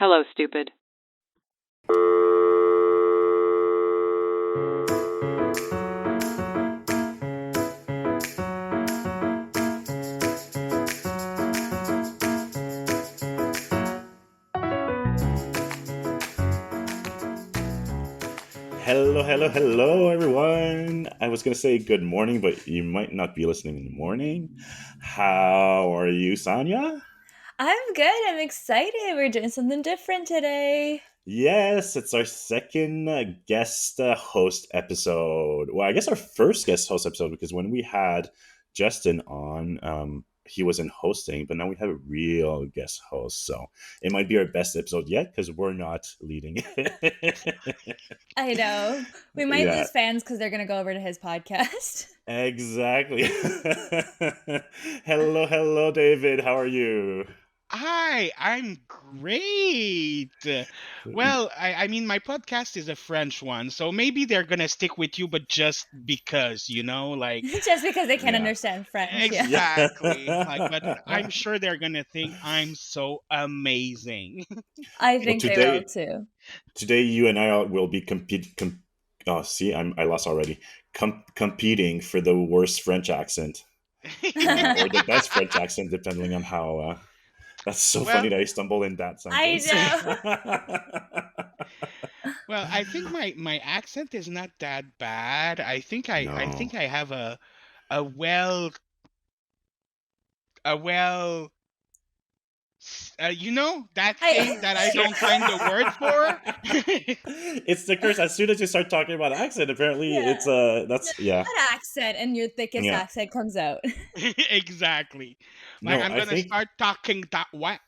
Hello, stupid. Hello, everyone. I was going to say good morning, but you might not be listening in the morning. How are you, Sanya? I'm good. I'm excited. We're doing something different today. Yes, it's our second guest host episode. Well, I guess our first guest host episode because when we had Justin on, he was in hosting, but now we have a real guest host. So it might be our best episode yet because we're not leading it. I know. We might Yeah, lose fans because they're going to go over to his podcast. exactly. Hello, David. How are you? Hi, I'm great. Well, I mean, my podcast is a French one, so maybe they're gonna stick with you, but just because, like Just because they can't Yeah. understand French. Yeah. exactly. But I'm Yeah. sure they're gonna think I'm so amazing. I Well, think they will too. today you and I will be oh, see, I lost already. Competing for the worst French accent, or the best French accent, depending on how. That's so funny Well, that I stumbled in that I sentence. know. well, I think my accent is not that bad. I No. think I have a well a well that thing that I don't find the word for. It's the curse. As soon as you start talking about accent, apparently Yeah. it's that's yeah. An accent, and your thickest Yeah. accent comes out. Exactly. Like No, I'm gonna start talking that way.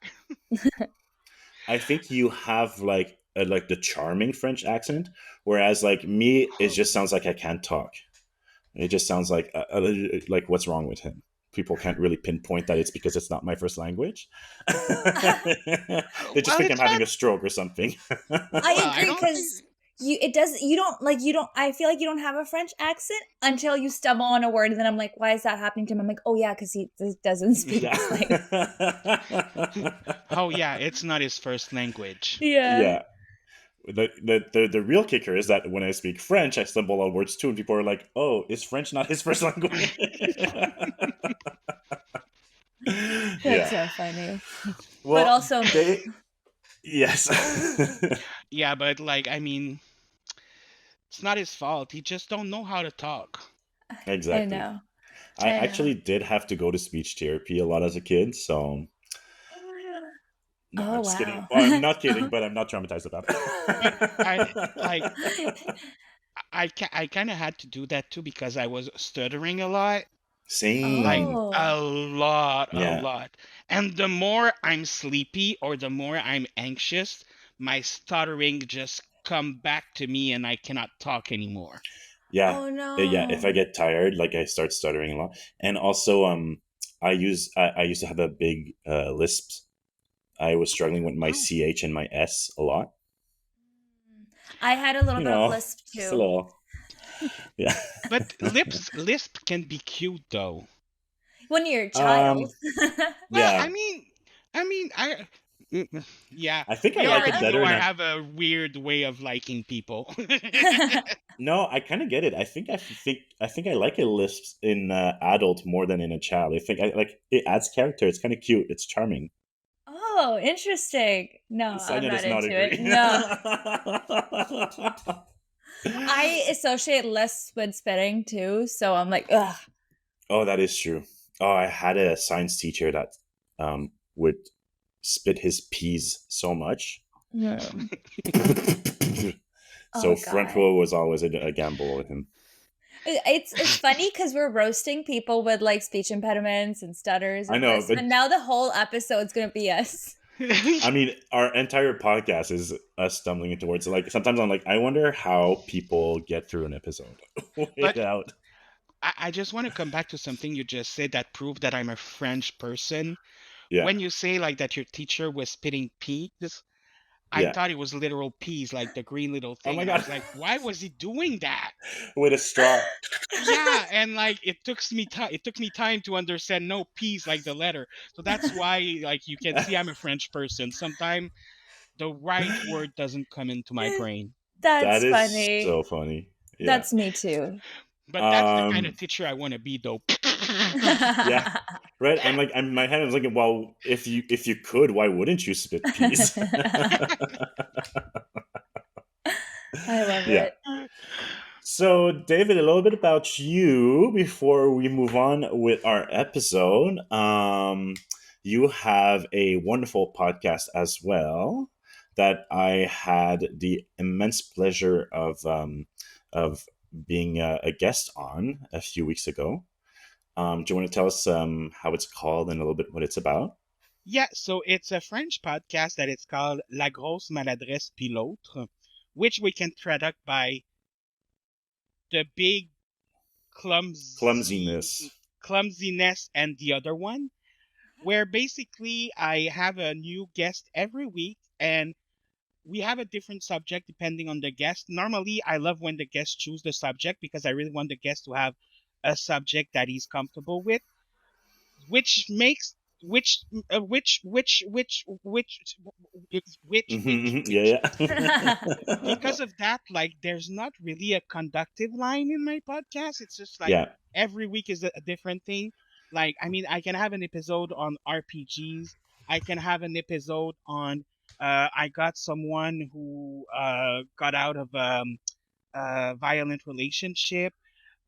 I think you have like the charming French accent, whereas like me, it just sounds like I can't talk. It just sounds like what's wrong with him. People can't really pinpoint that it's because it's not my first language. They just Well, think I'm it's having not. a stroke or something. I Well, I agree don't think. because you don't I feel like you don't have a French accent until you stumble on a word, and then I'm like, why is that happening to him? I'm like, oh yeah, because he doesn't speak Yeah. this language. Oh yeah, it's not his first language. Yeah. Yeah. The real kicker is that when I speak French, I stumble on words too, and people are like, "Oh, is French not his first language?" That's Yeah. so funny. But Well, also me. yes. Yeah, but like I mean, it's not his fault. He just don't know how to talk. I Exactly. know. I I know. actually did have to go to speech therapy a lot as a kid, so no, Oh I'm just kidding. wow. Well, I'm not kidding, but I'm not traumatized about But I like it. I kind of had to do that too because I was stuttering a lot, like Same. a Oh. Yeah. lot. And the more I'm sleepy or the more I'm anxious, my stuttering just come back to me and I cannot talk anymore. Yeah. Oh Yeah. If I no. get tired, like I start stuttering a lot. And also, I used to have a big lisp. I was struggling with my Oh, ch and my s a lot. I had a little You bit of know, lisp just a too. little. Yeah. but lisp can be cute though. When you're a child. um. Well, Yeah. I mean, yeah, I think I we like it already Yeah. know better I now. have a weird way of liking people. No, I kind of get it. I think I like a lisp in adult more than in a child. I think I like it adds character. It's kind of cute. It's charming. Oh, interesting. No, I'm Sonia not does not into it. agree. No. I associate lisp with spitting too, so I'm like, ugh. Oh, that is true. Oh, I had a science teacher that would spit his peas so much. Hmm. So Oh front god. row was always a gamble with him. It's funny because we're roasting people with like speech impediments and stutters I and know, lisp, but and now the whole episode's gonna be us. I mean, our entire podcast is us stumbling into words. Like sometimes I'm like, I wonder how people get through an episode But without. I just want to come back to something you just said that proved that I'm a French person. Yeah, When you say like that your teacher was spitting peas, I yeah. thought it was literal peas, like the green little Oh thing, my and I god, was like, why was he doing that? with a straw. Yeah, and like it took me time to understand no peas like the letter. So that's why like you can see I'm a French person. Sometimes the right word doesn't come into my brain. That That's is funny. so funny. Yeah. That's me too. But that's the kind of Um. teacher I want to be, though. Yeah. Right. I'm like, I'm my head. I was like, well, if you could, why wouldn't you spit peas? I love Yeah. it. So, David, a little bit about you before we move on with our episode. You have a wonderful podcast as well that I had the immense pleasure of being a guest on a few weeks ago. Do you want to tell us how it's called and a little bit what it's about? Yeah, so it's a French podcast that it's called La Grosse Maladresse puis l'autre, which we can traduct by the big clumsy Clumsiness. clumsiness and the other one, where basically I have a new guest every week and we have a different subject depending on the guest. Normally, I love when the guest choose the subject because I really want the guest to have a subject that he's comfortable with, which makes which which which which which Yeah, because yeah. of that, like there's not really a conductive line in my podcast. It's just like Yeah, every week is a different thing. Like, I mean, I can have an episode on RPGs. I can have an episode on I got someone who got out of a violent relationship.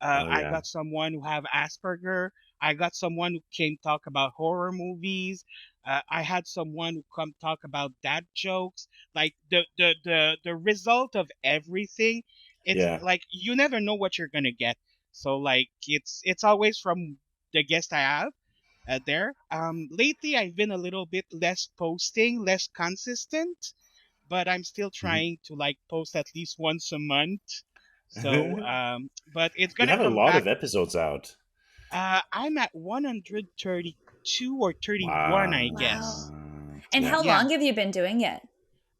oh I yeah, got someone who have Asperger. I got someone who came talk about horror movies. I had someone who come talk about dad jokes. Like the result of everything, it's yeah. like you never know what you're gonna get. So like it's always from the guest I have there. Lately I've been a little bit less posting, less consistent, but I'm still Mhm. trying to like post at least once a month. So, but it's You gonna have a come lot back. of episodes out. I'm at 132 or 31, I guess. Wow. Wow. And Yeah. how Yeah. long have you been doing it?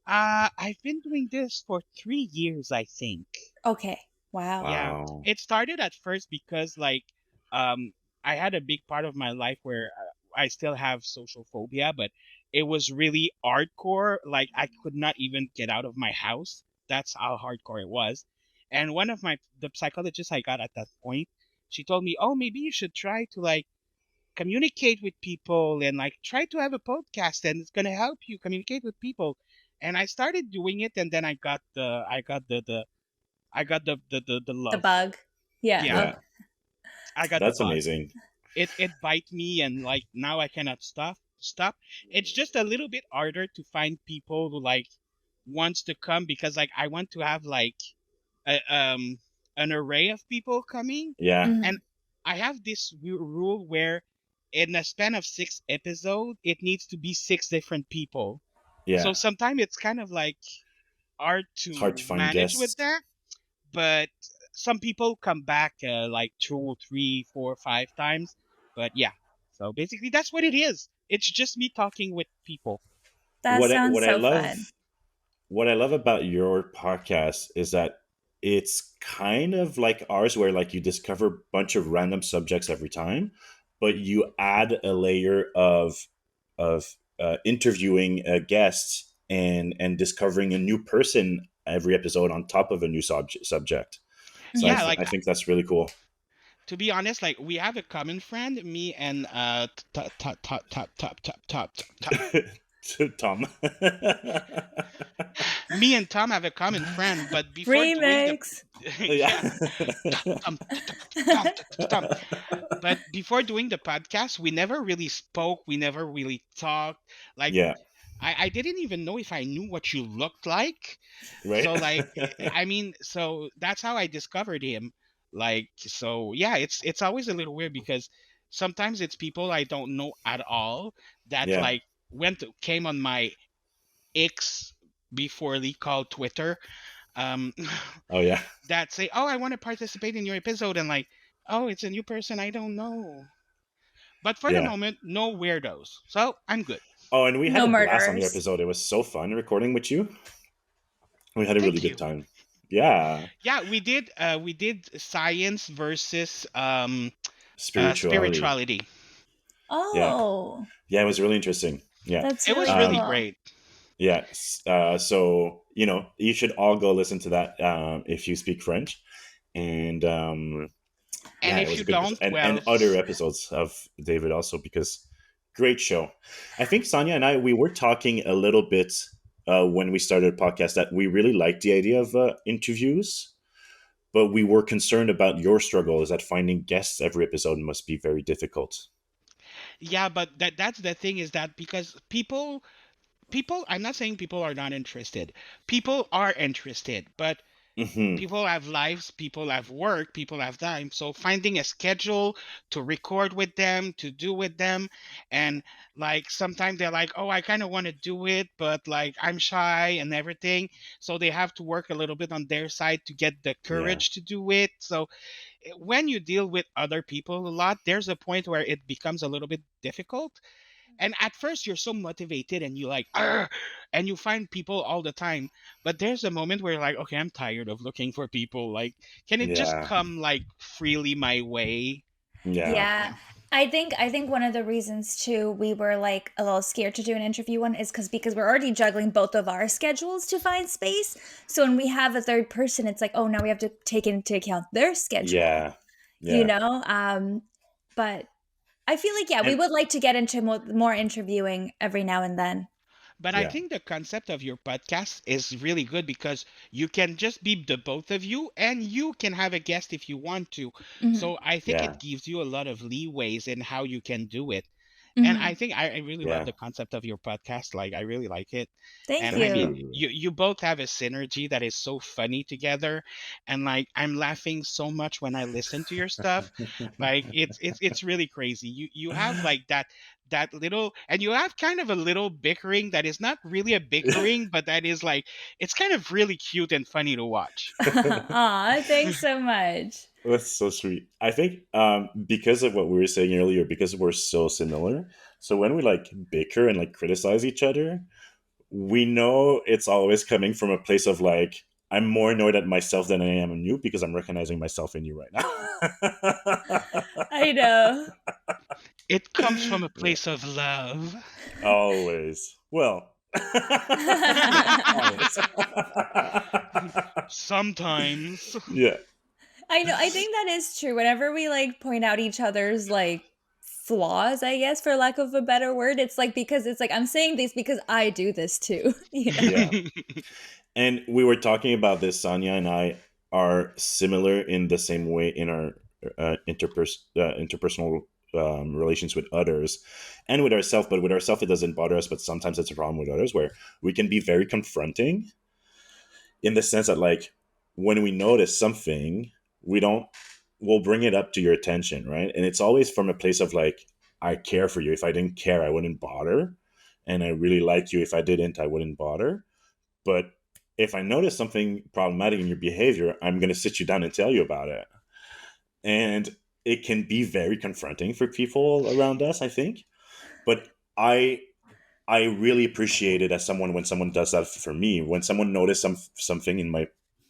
I've been doing this for 3 years, I think. Okay. Wow. Yeah. Wow. It started at first because like, um, I had a big part of my life where I still have social phobia, but it was really hardcore. Like I could not even get out of my house. That's how hardcore it was. And one of the psychologists I got at that point, she told me, "Oh, maybe you should try to like communicate with people and like try to have a podcast and it's going to help you communicate with people." And I started doing it and then I got the The love for bug. it. Yeah. Yeah, Okay. Yeah. I got the That's bug. amazing. It bite me and like now I cannot stop. It's just a little bit harder to find people who like wants to come because like I want to have like a, an array of people coming, Yeah. and Mhm. I have this rule where in a span of 6 episodes it needs to be 6 different people. So Yeah. sometimes it's kind of like hard It's hard to to find manage with guests. that, but some people come back like 2, 3, 4, 5 times. But yeah, so basically that's what it is. It's just me talking with people. That sounds What I so fun. love what I love about your podcast is that it's kind of like ours where like you discover a bunch of random subjects every time, but you add a layer of interviewing a guest and discovering a new person every episode on top of a new subject. So Yeah, Mhm. like I think that's really cool. to be honest, like we have a common friend, me and top. Tom. Me and Tom have a common friend, but before doing the Remix. yeah, Yeah. Tom, Tom, Tom. But before doing the podcast, we never really spoke. We never really talked. Like Yeah. I didn't even know if I knew what you looked like. Right. So like I mean, so that's how I discovered him. Like so yeah, it's always a little weird because sometimes it's people I don't know at all that Yeah. like came on my X before they called Twitter. Um Oh yeah. that say, "Oh, I want to participate in your episode," and like, "Oh, it's a new person I don't know." But for the Yeah. moment, no weirdos, so I'm good. Oh, and we had No a blast on your murderers. episode. It was so fun recording with you. We had a really Thank good you. time. Yeah. Yeah, we did science versus Spirituality. spirituality. Yeah. Oh, Yeah, it was really interesting. Yeah. that's It really was really Um, cool. great. Yes. So you should all go listen to that if you speak French. And And yeah, it if was you a good episode, don't, well, and other episodes of David also, because great show. I think Sonia and I, we were talking a little bit when we started a podcast, that we really liked the idea of interviews, but we were concerned about your struggle, is that finding guests every episode must be very difficult. yeah, but that's the thing, is that because people, I'm not saying people are not interested. People are interested, but Hmm. people have lives, people have work, people have time. So finding a schedule to record with them, to do with them, and like sometimes they're like, "Oh, I kind of want to do it, but like I'm shy and everything." So they have to work a little bit on their side to get the Yeah. courage to do it. So when you deal with other people a lot, there's a point where it becomes a little bit difficult. And at first you're so motivated and you like, "Arr!" And you find people all the time, but there's a moment where you're like, okay, I'm tired of looking for people. Like, can it just Yeah. come like freely my way? Yeah. Yeah. I think one of the reasons too we were like a little scared to do an interview one is because we're already juggling both of our schedules to find space. So when we have a third person, it's like, oh, now we have to take into account their schedule, Yeah. you Yeah. know? But I feel like, yeah, we And would like to get into more interviewing every now and then. But I yeah. think the concept of your podcast is really good because you can just be the both of you and you can have a guest if you want to. Hmm. So I think Yeah. it gives you a lot of leeways in how you can do it. And I Hmm. think I really love Yeah. the concept of your podcast. Like I really like it. Thank And I Thank mean, you. you. you both have a synergy that is so funny together. And like I'm laughing so much when I listen to your stuff. Like it's really crazy. You have like that little, and you have kind of a little bickering that is not really a bickering, but that is like it's kind of really cute and funny to watch. Aw, thanks so much. That's so sweet. I think because of what we were saying earlier, because we're so similar, so when we like bicker and like criticize each other, we know it's always coming from a place of like, I'm more annoyed at myself than I am in you, because I'm recognizing myself in you right now. I know. It comes from a Yeah, place of love. always. Well, not always. Sometimes. Yeah, I know. I think that is true. Whenever we like point out each other's like flaws, I guess, for lack of a better word, it's like because it's like I'm saying this because I do this too, you know. yeah. And we were talking about this. Sonia and I are similar in the same way in our interpersonal relations with others and with ourselves. But with ourselves, it doesn't bother us. But sometimes it's a problem with others, where we can be very confronting, in the sense that, like, when we notice something, we don't, we'll bring it up to your attention, right? And it's always from a place of like, I care for you. If I didn't care, I wouldn't bother. And I really like you. If I didn't, I wouldn't bother. But if I notice something problematic in your behavior, I'm going to sit you down and tell you about it. And it can be very confronting for people around us, I think. But I really appreciate it as someone, when someone does that for me. When someone notices something in my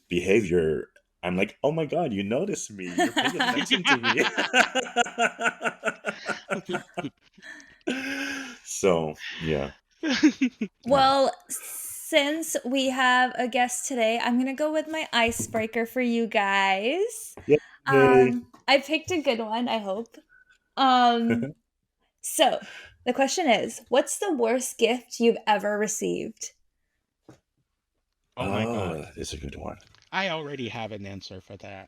behavior, I'm like, oh my god, you notice me. You're paying attention to me. So yeah. Yeah. Well, since we have a guest today, I'm gonna go with my icebreaker for you guys. Yay. I picked a good one, I hope. Um, so the question is, what's the worst gift you've ever received? Oh my Oh, god. that is a good one. I already have an answer for that.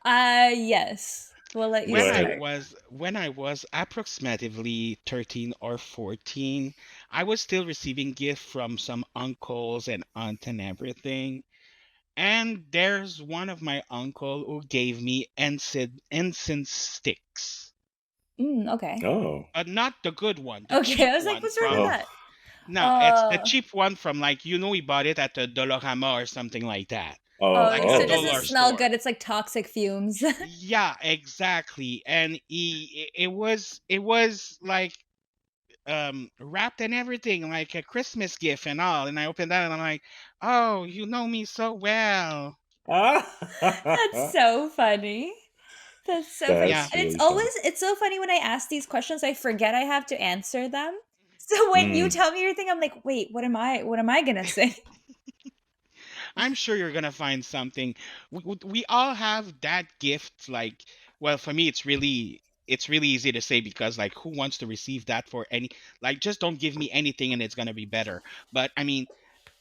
Yes. We'll let you Go When I ahead. start. was when I was approximately 13 or 14, I was still receiving gifts from some uncles and aunt and everything. And there's one of my uncle who gave me incense sticks. Okay. Oh. But not the good one, the Okay, cheap I was like, one what's wrong with from, Oh. that? no, it's the Uh, cheap one from, like, he bought it at the Dolorama or something like that. Oh. Like a so it Oh. doesn't dollar Okay. smell store. good. It's like toxic fumes. Yeah, exactly. And it was like wrapped and everything, like a Christmas gift and all. And I opened that and I'm like, "Oh, you know me so well." That's Ah. so funny. That's so funny. Yeah. That's And really funny. it's so funny when I ask these questions, I forget I have to answer them. So when you Mm, tell me your thing, I'm like, wait, what am I gonna say? I'm sure you're gonna find something. We all have that gift. Like, well, for me, it's really easy to say because like, who wants to receive that for any? Like, just don't give me anything and it's gonna be better. But I mean,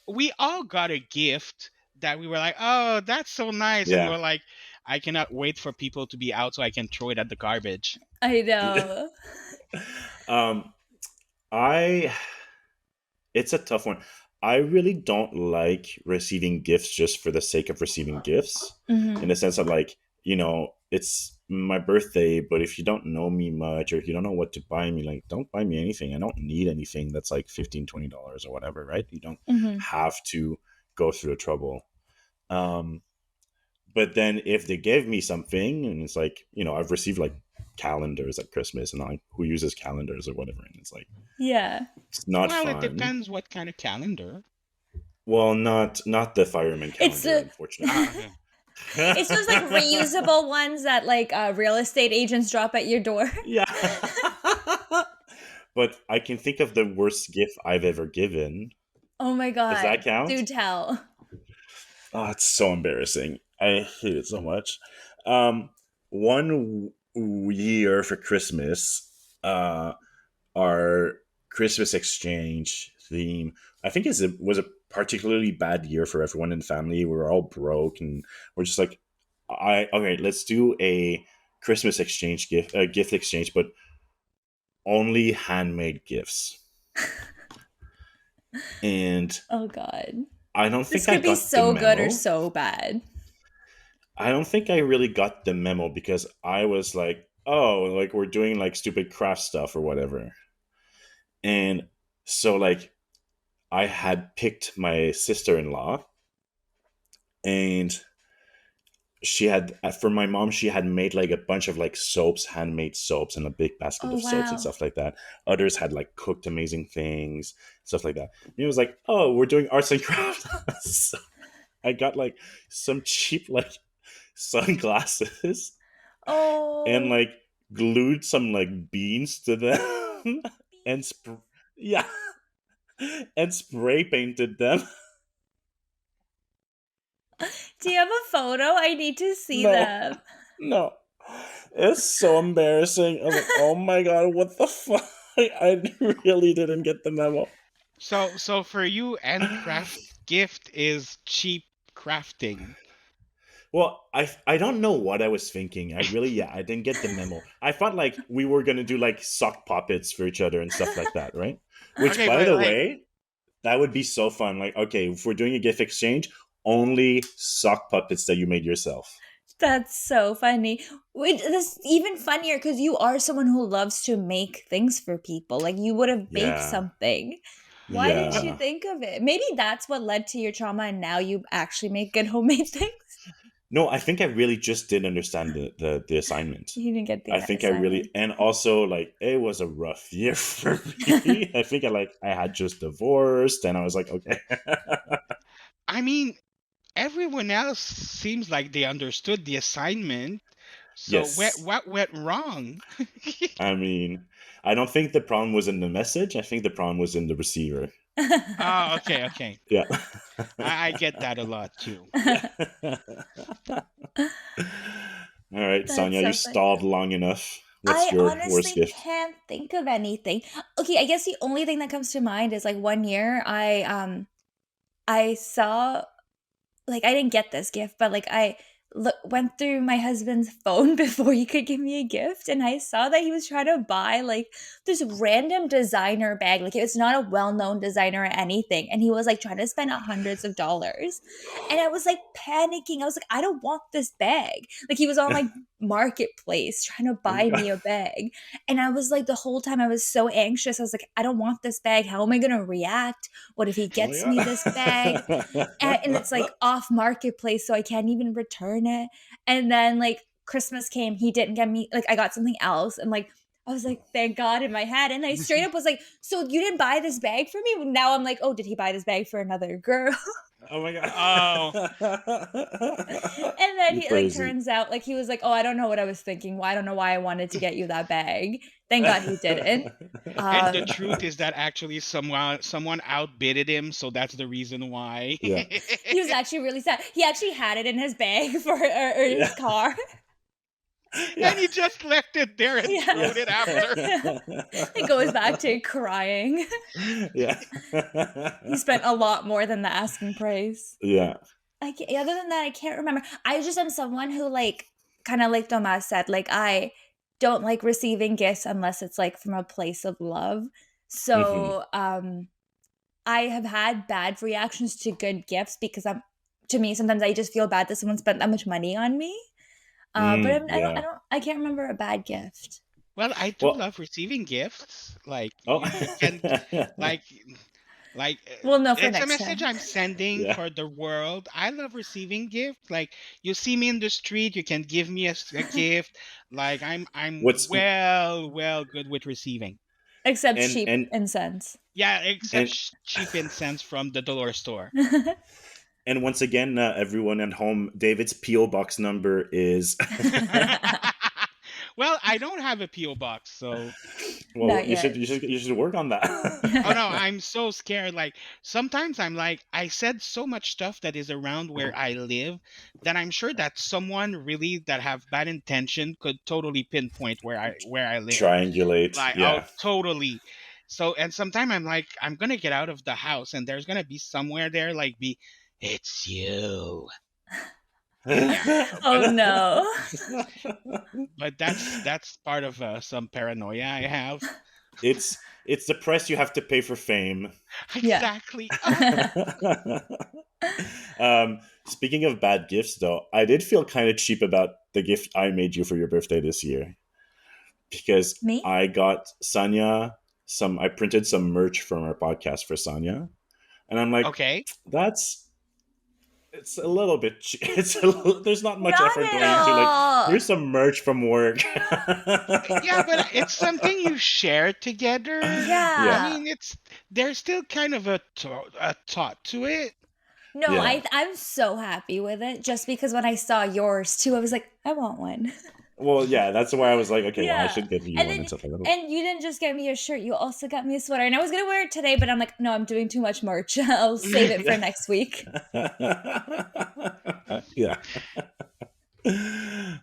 we all got a gift that we were like, oh, that's so nice, and we yeah. were like, I cannot wait for people to be out so I can throw it at the garbage. I know. um, I it's a tough one. I really don't like receiving gifts just for the sake of receiving gifts, in Hmm. the sense of like, it's my birthday, but if you don't know me much or if you don't know what to buy me, like, don't buy me anything. I don't need anything that's like $15, $20 or whatever, right? You don't Hmm. have to go through the trouble. Um, but then if they give me something and it's like, I've received like calendars at Christmas and I'm like, who uses calendars or whatever? And it's like, Yeah. it's not Well, it fun. depends what kind of calendar. Well, not the fireman It's calendar, the unfortunately. Okay. it's those like reusable ones that like real estate agents drop at your door. Yeah. But I can think of the worst gift I've ever given. Oh my Does that god. count? Do tell. Oh, it's so embarrassing. I hate it so much. Um, one year for Christmas, our Christmas exchange theme, I think was a particularly bad year for everyone in the family. We were all broke, and we're just like, okay, let's do a Christmas exchange gift exchange, but only handmade gifts. And Oh god. I don't This think I could be got the so good or memo. so bad. I don't think I really got the memo because I was like, oh, like we're doing like stupid craft stuff or whatever. And so like I had picked my sister-in-law, and she had, for my mom, she had made like a bunch of like soaps, handmade soaps, and a big basket Oh of soaps and wow. stuff like that. Others had like cooked amazing things, stuff like that. And it was like, oh, we're doing arts and crafts. So I got like some cheap like sunglasses and Oh. like glued some like beans to them and yeah, and spray painted them. Do you have a photo? I need to see No, them. no. It's so embarrassing. I was like, oh my god, what the fuck? I really didn't get the memo. So for you, handcraft gift is cheap crafting. Well, I don't know what I was thinking. I really, yeah, I didn't get the memo. I thought like we were gonna do like sock puppets for each other and stuff like that, right? Which, Okay, by but the like, way, that would be so fun. Like, okay, if we're doing a gift exchange, only sock puppets that you made yourself. That's so funny. Wait, this is even funnier because you are someone who loves to make things for people. Like you would have baked Yeah, something. Why didn't you yeah. think of it? Maybe that's what led to your trauma, and now you actually make good homemade things. No, I think I really just didn't understand the assignment. You didn't get the I think I assignment. really, and also like it was a rough year for me. I think I had just divorced, and I was like, okay, I mean, everyone else seems like they understood the assignment. So yes. what went wrong? I mean, I don't think the problem was in the message. I think the problem was in the receiver. Oh, okay, okay. Yeah. I get that a lot too. All right, That's Sonia, you so funny. stalled long enough. What's I your worst honestly gift? can't think of anything. Okay, I guess the only thing that comes to mind is like one year I saw, like, I didn't get this gift, but, like, I went through my husband's phone before he could give me a gift, and I saw that he was trying to buy, like, this random designer bag, like, it's not a well-known designer or anything, and he was, like, trying to spend hundreds of dollars, and I was, like, panicking. I was like, "I don't want this bag." Like, he was on, like, Marketplace trying to Oh my buy god. me a bag, and I was, like, the whole time I was so anxious. I was like, "I don't want this bag. How am I gonna react? What if he Oh my gets me this bag?" And it's god. like off marketplace, so I can't even return it. And then like Christmas came, he didn't get me, like I got something else, and like I was like, thank God in my head. And I straight up was like, so you didn't buy this bag for me? Now I'm like, oh, did he buy this bag for another girl? Oh my god. Oh, And then You he like crazy. turns out like he was like, oh, I don't know what I was thinking. Well, I don't know why I wanted to get you that bag. Thank God he didn't. and the Um, truth is that actually someone outbidded him, so that's the reason why. Yeah. he was actually really sad. He actually had it in his bag or Yeah. his car. Yeah. And he just left it there and Yeah. throwed it after. It goes back to crying. Yeah. He spent a lot more than the asking price. Yeah. Other than that, I can't remember. I just am someone who like kind of like Tomas said, like I don't like receiving gifts unless it's like from a place of love. Hmm. So I have had bad reactions to good gifts because to me sometimes I just feel bad that someone spent that much money on me. But Yeah. I can't remember a bad gift. Well, I do Well, love receiving gifts. Like oh. you can, like, We'll know for it's a next message time. I'm sending Yeah. for the world. I love receiving gifts. Like you see me in the street, you can give me a gift. Like I'm What's well good with receiving. Except and sheep and and cents. Yeah, except and cheap incense from the dollar store. and once again, everyone at home, David's PO box number is. Well, I don't have a PO box, so Well, Not you should yet. you should you should work on oh no, that. I'm so scared. Like sometimes I'm like, I said so much stuff that is around where I live that I'm sure that someone really that have bad intention could totally pinpoint where I live. Triangulate. Like oh Yeah. totally. So and sometimes I'm like, I'm gonna get out of the house and there's gonna be somewhere there like be it's you. Yeah. Oh no. But that's part of some paranoia I have. it's the price you have to pay for fame. Yeah. Exactly. Speaking of bad gifts, though, I did feel kind of cheap about the gift I made you for your birthday this year because Me? I got Sanya some. I printed some merch from our podcast for Sanya, and I'm like, Okay. that's it's a little bit. It's a little, there's not much Not effort at going into like all. here's some merch from work. Yeah, but it's something you share together. I Yeah, Yeah. mean, it's there's still kind of a thought to it. No, yeah. I'm so happy with it just because when I saw yours too, I was like, I want one. Well, yeah, that's why I was like, okay, well, I Yeah. should give you And one then and stuff like that. and you didn't just get me a shirt, you also got me a sweater. And I was gonna wear it today, but I'm like, no, I'm doing too much merch. I'll save it for Yeah. next week. Yeah.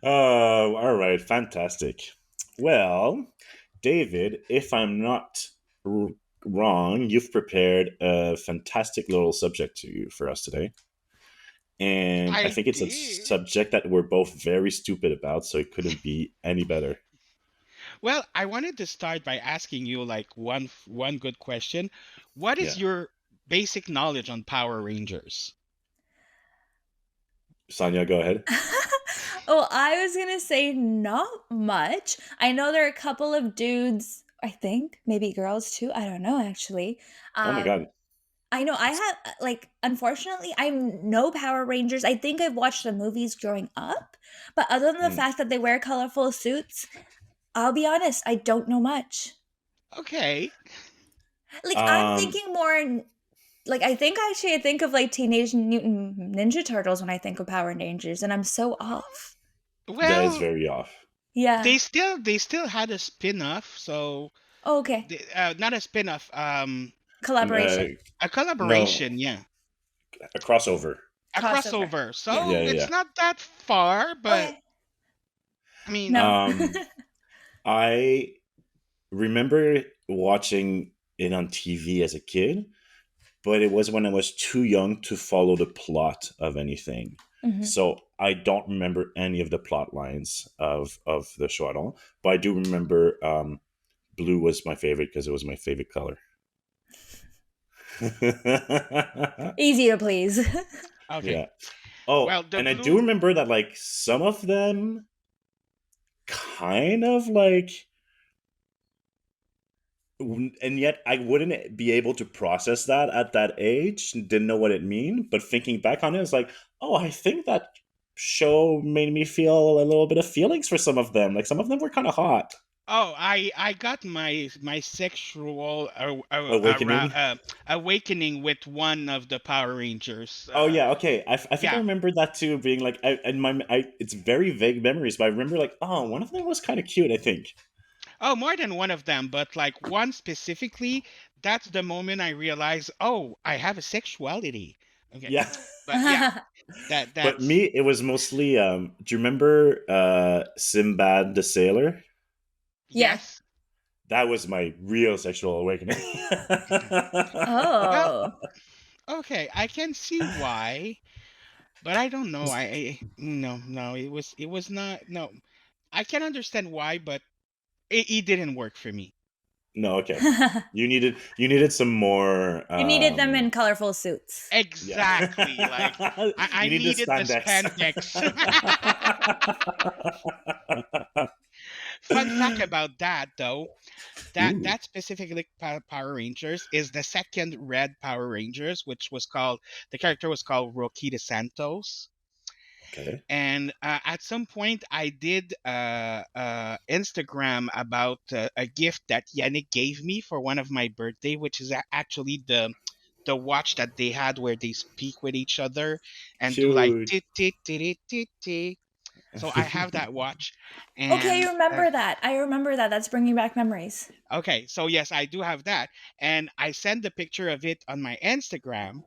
Oh, all right. Fantastic. Well, David, if I'm not r- wrong, you've prepared a fantastic little subject for us today. And I I think it's a did. subject that we're both very stupid about, so it couldn't be any better. Well, I wanted to start by asking you like one good question. What is Yeah. your basic knowledge on Power Rangers? Sonia, go ahead. Oh, I was gonna say not much. I know there are a couple of dudes, I think, maybe girls too. I don't know actually. Oh my Um, God. I know I have like unfortunately I'm no Power Rangers. I think I've watched the movies growing up, but other than the Mm. fact that they wear colorful suits, I'll be honest, I don't know much. Okay. Like I'm Um, thinking more like I think of like Teenage Mutant Ninja Turtles when I think of Power Rangers, and I'm so off. that is Well, very off. Yeah. they still had a spin-off, so Oh, okay. not a spin-off, Um, uh, Collaboration. a no, collaboration, yeah. a crossover. A Crossover. crossover. Yeah. Yeah, So yeah, it's yeah. not that far, but Okay. I mean, No. I remember watching it on TV as a kid, but it was when I was too young to follow the plot of anything. Mhm. So I don't remember any of the plot lines of the show at all. But I do remember blue was my favorite because it was my favorite color. Easy to please. okay. Yeah. Oh, Well, the and I do blue. remember that like some of them kind of like and yet I wouldn't be able to process that at that age. Didn't know what it mean, but thinking back on it, it's like, oh, I think that show made me feel a little bit of feelings for some of them. Like some of them were kind of hot. Oh, I got my sexual Awakening. awakening with one of the Power Rangers. Oh yeah, okay. I think I Yeah. remember that too. Being like, it's very vague memories, but I remember like, oh, one of them was kind of cute. I think. Oh, more than one of them, but like one specifically, that's the moment I realized, oh, I have a sexuality. Okay. Yeah, But yeah, but that's me, it was mostly. Do you remember Sinbad the Sailor? Yeah. yes. That was my real sexual awakening. Well, Oh. okay, I can see why, but I don't know. No, it was not. No, I can understand why, but it didn't work for me. No, okay. You needed some more. You needed them in colorful suits. Yeah. Exactly. Like I You need the needed the spandex. spandex. Fun fact about that, though, that Ooh. that specific like, Power Rangers is the second Red Power Rangers, which was called the character was called Rocky de Santos. Okay. And at some point, I did Instagram about a gift that Yannick gave me for one of my birthday, which is actually the watch that they had where they speak with each other and do like Cute. tit tit tit tit tit. So I have that watch, Okay, and I remember that. I remember that. That's bringing back memories. okay, so yes, I do have that, and I sent the picture of it on my Instagram,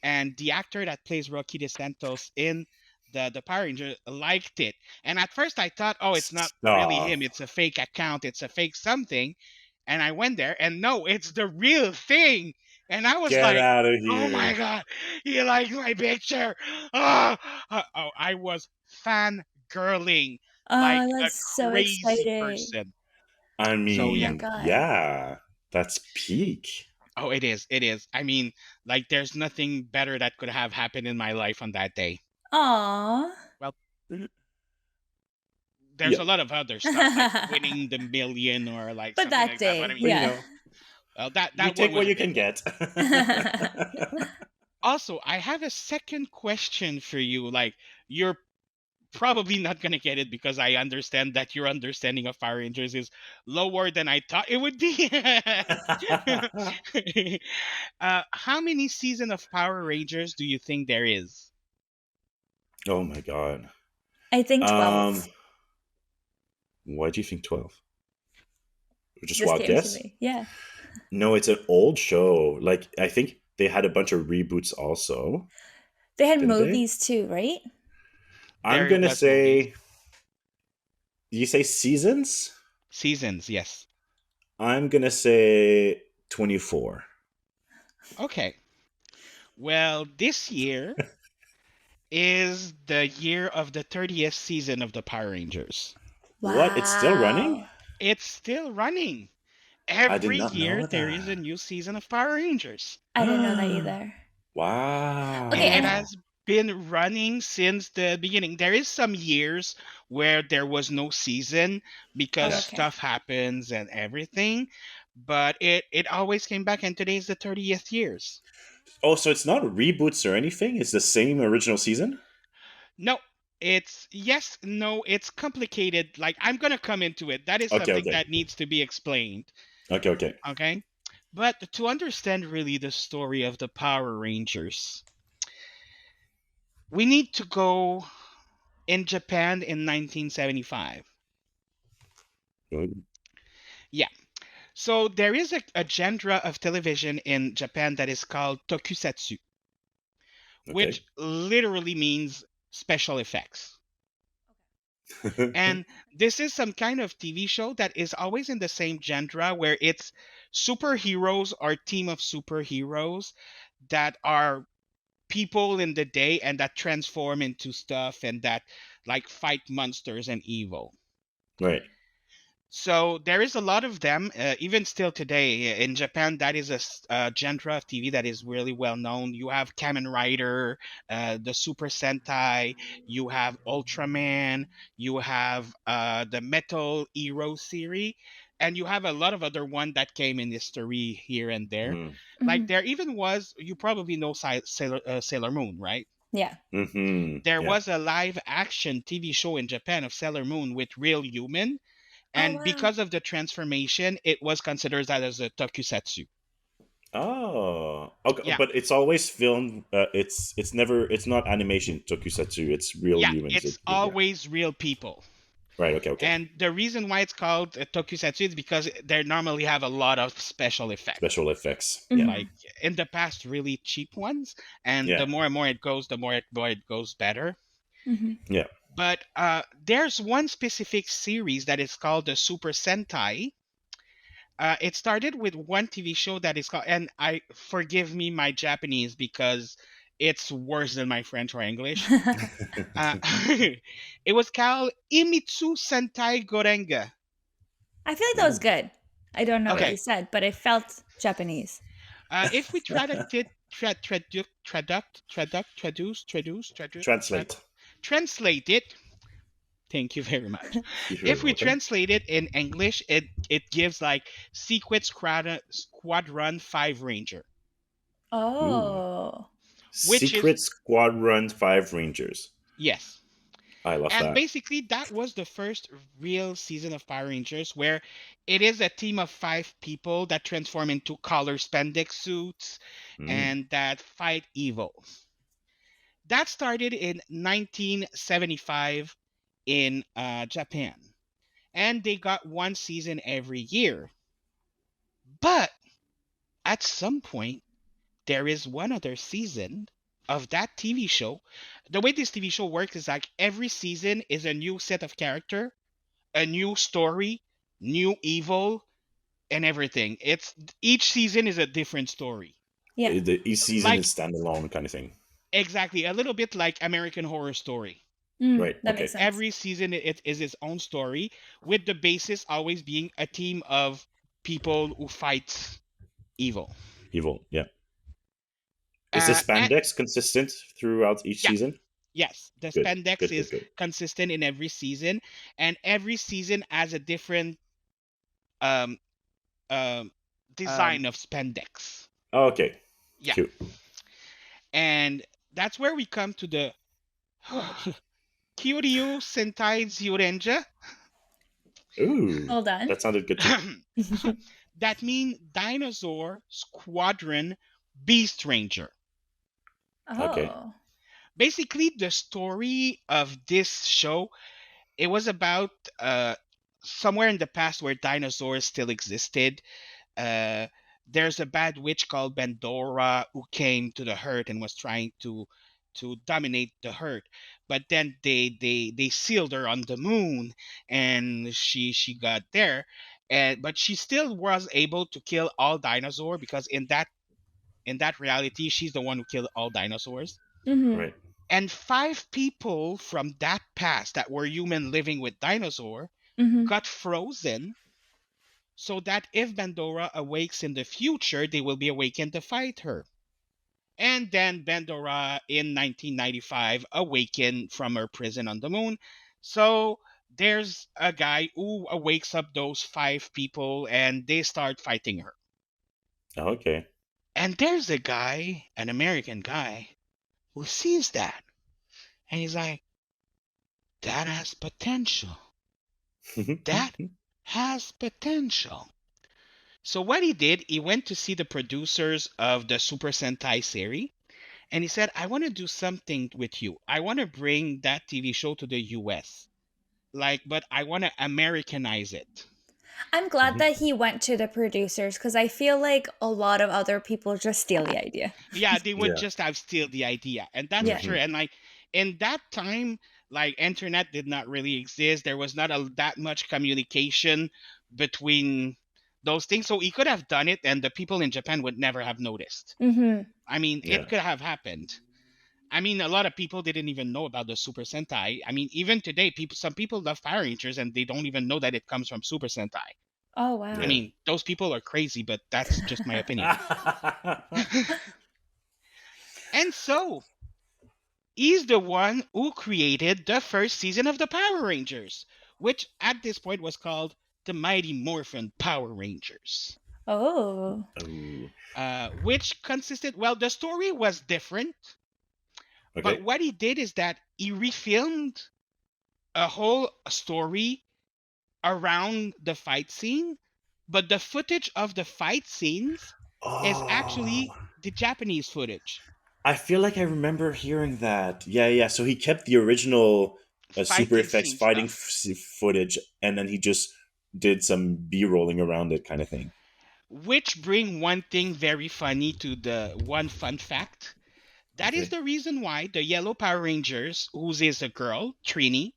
and the actor that plays Rocky DeSantos in the Power Ranger liked it. And at first I thought, oh, it's not really Stop. him, it's a fake account, it's a fake something. And I went there, and no, it's the real thing. And I was Get like, out of oh here. my god, he liked my picture. Oh, oh I was fangirling like Oh, a that's so crazy exciting. person. I Oh So yeah. my mean, god. yeah, that's peak. Oh, it is. It is. I mean, like, there's nothing better that could have happened in my life on that day. Aw. Well, there's Yeah, a lot of other stuff like winning the million or like But something that like that. But I day, mean, but yeah. well, you that one take was what a you big can one. get. Also, I have a second question for you. Like, you're probably not gonna get it because I understand that your understanding of Power Rangers is lower than I thought it would be. How many season of Power Rangers do you think there is? Oh my god. I think Um, 12 why do you think 12? Just just wild came to guess? me. Yeah. No, it's an old show. Like I think they had a bunch of reboots also, They had didn't they? movies too, right? I'm There gonna was movies, say you say seasons? seasons. Yes. I'm gonna say 24. Okay. Well, this year is the year of the 30th season of the Power Rangers. What? It's still running? Wow. It's still running. I did Every not year know there is a that. new season of Power Rangers. I didn't know that either. Okay, It and Wow. has been running since the beginning. There is some years where there was no season because oh, Yeah. okay. stuff happens and everything, but it always came back, and today's the 30th years. Oh, so it's not reboots or anything? It's the same original season? No, it's yes, no, it's complicated. Like, I'm gonna come into it. That is Okay, something okay. that needs to be explained. Okay, okay. Okay. But to understand really the story of the Power Rangers, we need to go in Japan in 1975. Good. Yeah. So there is a genre of television in Japan that is called tokusatsu, which Okay. literally means special effects. And this is some kind of TV show that is always in the same genre where it's superheroes or team of superheroes that are people in the day and that transform into stuff and that like fight monsters and evil. Right. So there is a lot of them, even still today in Japan. That is a genre of TV that is really well known. You have Kamen Rider, the Super Sentai, you have Ultraman, you have the Metal Hero series, and you have a lot of other one that came in history here and there. Mm. Like Mhm. there even was, you probably know Sailor Moon, right? Yeah. Mm-hmm. There Yeah. was a live action TV show in Japan of Sailor Moon with real human, Oh And wow. because of the transformation, it was considered that as a tokusatsu. Oh, okay, Yeah, but it's always filmed. It's not animation tokusatsu. It's real yeah, humans. it's Yeah. always real people. Right. Okay. Okay. And the reason why it's called a tokusatsu is because they normally have a lot of special effects. Special effects. Yeah. Mm-hmm. Like in the past, really cheap ones, and Yeah. the more and more it goes, more it goes better. Mm-hmm. Yeah. But there's one specific series that is called the Super Sentai. It started with one TV show that is called, and I forgive me my Japanese because it's worse than my French or English. Uh, it was called Imitsu Sentai Gorenga. I feel like that was Ooh. good. I don't know what you Okay, said, but it felt Japanese. if we traduct it, Translate. translate it. Thank you very much. You're If we welcome. translate it in English, it gives like Squadron 5 Ranger, Ooh. Oh. which is Secret Squadron 5 Rangers. yes. I love And that. basically that was the first real season of Power Rangers where it is a team of 5 people that transform into color spandex suits Mm. and that fight evil. That started in 1975 in Japan. And they got one season every year. But at some point, there is one other season of that TV show. The way this TV show works is like every season is a new set of character, a new story, new evil, and everything. It's each season is a different story. Yeah. Each season Like is standalone kind of thing. exactly, a little bit like American Horror Story. Right. That makes Okay. sense. Every season it is its own story, with the basis always being a team of people who fight evil. Evil. Yeah. Is the And spandex consistent throughout each yeah, season? yes, the Good. spandex Good. Good. is Good. consistent in every season, and every season has a different um um design of spandex. Oh, okay. Yeah, Cute. and that's where we come to the Kiryu Sentai Zyurenja. Ooh, Hold on. that sounded good too. That means Dinosaur Squadron Beast Ranger. Okay. Oh. Basically, the story of this show, it was about uh somewhere in the past where dinosaurs still existed. uh there's a bad witch called Bandora who came to the Earth and was trying to dominate the Earth, but then they sealed her on the moon, and she got there, and but she still was able to kill all dinosaurs because in that reality she's the one who killed all dinosaurs. Mm-hmm. Right. And 5 people from that past that were human living with dinosaur Mm-hmm. got frozen, so that if Bandora awakes in the future, they will be awakened to fight her. And then Bandora in 1995 awakened from her prison on the moon. So there's a guy who wakes up those 5 people and they start fighting her. Okay. And there's a guy, an American guy, who sees that. And he's like, that has potential. That has potential. So what he did, he went to see the producers of the Super Sentai series, and he said, I want to do something with you. I want to bring that TV show to the US. Like, but I want to Americanize it. I'm glad that he went to the producers because I feel like a lot of other people just steal the idea. Yeah, they would Yeah. just have steal the idea. And that's for Yeah. sure. Hmm. And like in that time, like internet did not really exist. There was not that much communication between those things. So he could have done it and the people in Japan would never have noticed. Mm-hmm. I mean, Yeah. it could have happened. I mean, a lot of people didn't even know about the Super Sentai. I mean, even today, some people love Power Rangers and they don't even know that it comes from Super Sentai. Oh I wow. Yeah. mean, those people are crazy, but that's just my opinion. And so, he's the one who created the first season of the Power Rangers, which at this point was called the Mighty Morphin Power Rangers. Oh. Oh. Which consisted, well, the story was different, but Okay. what he did is that he refilmed a whole story around the fight scene, but the footage of the fight scenes is actually Oh, the Japanese footage. I feel like I remember hearing that. Yeah, yeah. So he kept the original Super Fighting Effects scene fighting stuff. footage, and then he just did some B-rolling around it, kind of thing. Which bring one thing very funny to the one fun fact. That is Okay. the reason why the Yellow Power Rangers, whose is a girl, Trini,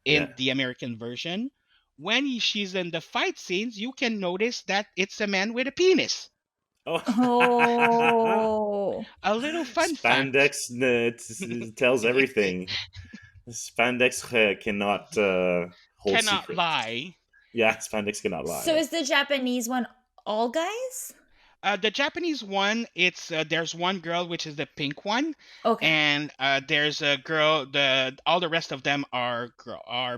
Yeah. in the American version, when she's in the fight scenes, you can notice that it's a man with a penis. Oh. Oh. A little fun fact. Spandex tells everything. Spandex cannot hold Cannot secrets. lie. Yeah, spandex cannot So lie. is the Japanese one all guys? The Japanese one, it's there's one girl which is the pink one, Okay. and there's a girl. The all the rest of them are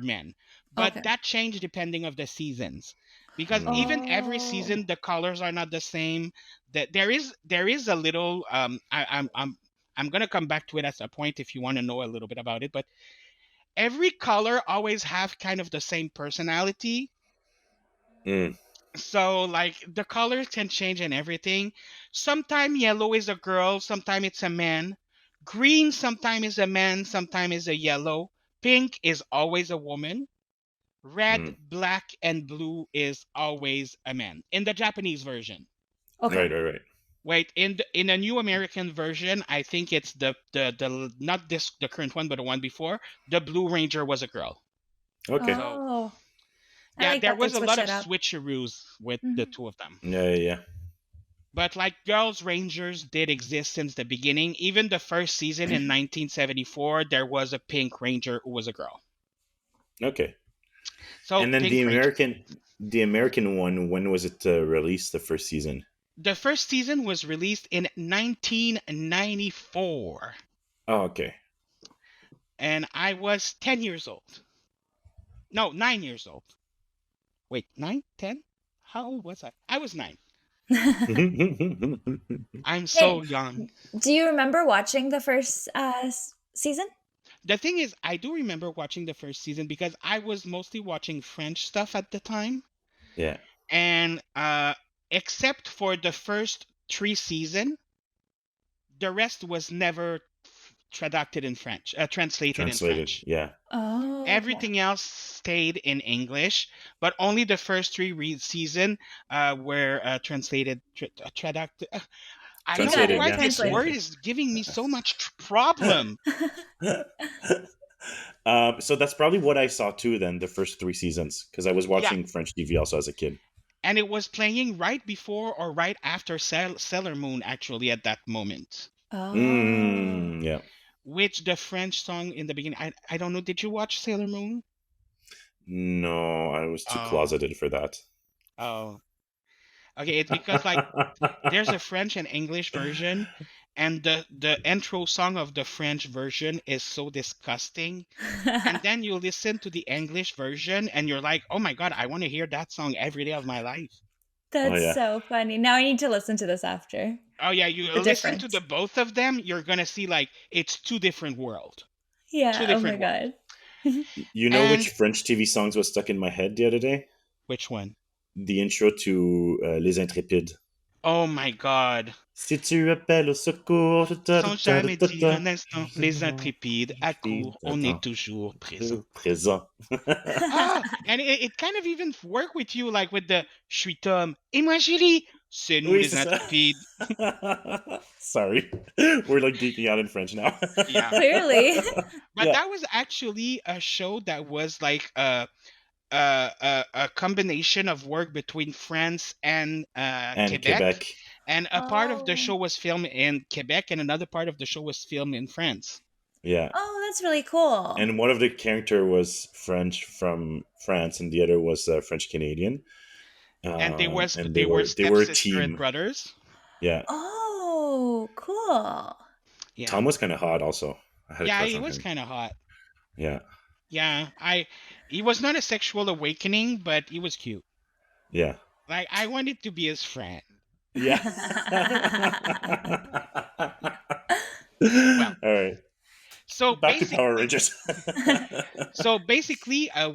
men, but Okay. that changed depending of the seasons, because Mm, even every Oh. season the colors are not the same. That there is a little I'm gonna come back to it at a point if you want to know a little bit about it, but every color always have kind of the same personality. mm, So like the colors can change and everything. Sometimes yellow is a girl, sometimes it's a man. Green sometimes is a man, sometimes is a yellow. Pink is always a woman. Red, mm. black, and blue is always a man in the Japanese version. Okay. Right, right, right. Wait, in a new American version, I think it's the not this the current one, but the one before. The Blue Ranger was a girl. Okay. So Oh. I yeah, like there that they was a switched lot of it up. switcheroos with the Mhm. two of them. Yeah, yeah, yeah. But like Girls Rangers did exist since the beginning. Even the first season in 1974, there was a Pink Ranger who was a girl. Okay. So And then Pink Ranger. The American one, when was it released? The first season. The first season was released in 1994, Oh, okay. and I was 10 years old. No, 9 years old. Wait, 9, 10? How old was I? I was 9. I'm And so young. do you remember watching the first season? The thing is, I do remember watching the first season because I was mostly watching French stuff at the time. Yeah. And except for the first 3 season, the rest was never translated in Translated. French. Yeah. Oh, okay. Everything else stayed in English, but only the first three season were translated. I You don't know got Translated. it. why Yeah. this Translated. word is giving me so much problem. So that's probably what I saw too. Then the first three seasons, because I was Yeah, watching French TV also as a kid. and it was playing right before or right after Sailor Moon, actually, at that moment. Oh. Mm, yeah. Which the French song in the beginning, I don't know. Did you watch Sailor Moon? No, I was too Oh, closeted for that. oh. Okay, it's because like there's a French and English version, and the intro song of the French version is so disgusting. And then you listen to the English version, and you're like, oh my god, I want to hear that song every day of my life. Oh That's yeah. so funny. Now I need to listen to this after. Oh yeah, you The listen to the difference. both of them, you're gonna see like it's two different world, two Yeah. Oh my different world. god. You know And which French TV songs was stuck in my head the other day? which one? The intro to Les Intrépides. Oh my god. Si tu appelles au secours, Sans jamais dire un instant, les intrépides, à court, on est attends, toujours présent. présent. Ah, and it kind of even work with you, like with the "Je suis Tom et moi Julie, c'est nous Oui, les c'est ça. intrépides." Sorry. We're like geeking out in French now. Yeah, Clearly. but Yeah. that was actually a show that was like a combination of work between France and And Quebec, Quebec. and a part of the Oh. show was filmed in Quebec, and another part of the show was filmed in France. Yeah. Oh, that's really cool. And one of the character was French from France, and the other was French Canadian. And And they were they were a stepsister and team. brothers. Yeah. Oh, cool. Yeah, Tom was kind of hot, also. I had a yeah, crush he on was him. kind of hot. Yeah. Yeah, he was not a sexual awakening, but he was cute. Yeah. Like I wanted to be his friend. Yeah. Well, All right. So Back to Power basically, Rangers.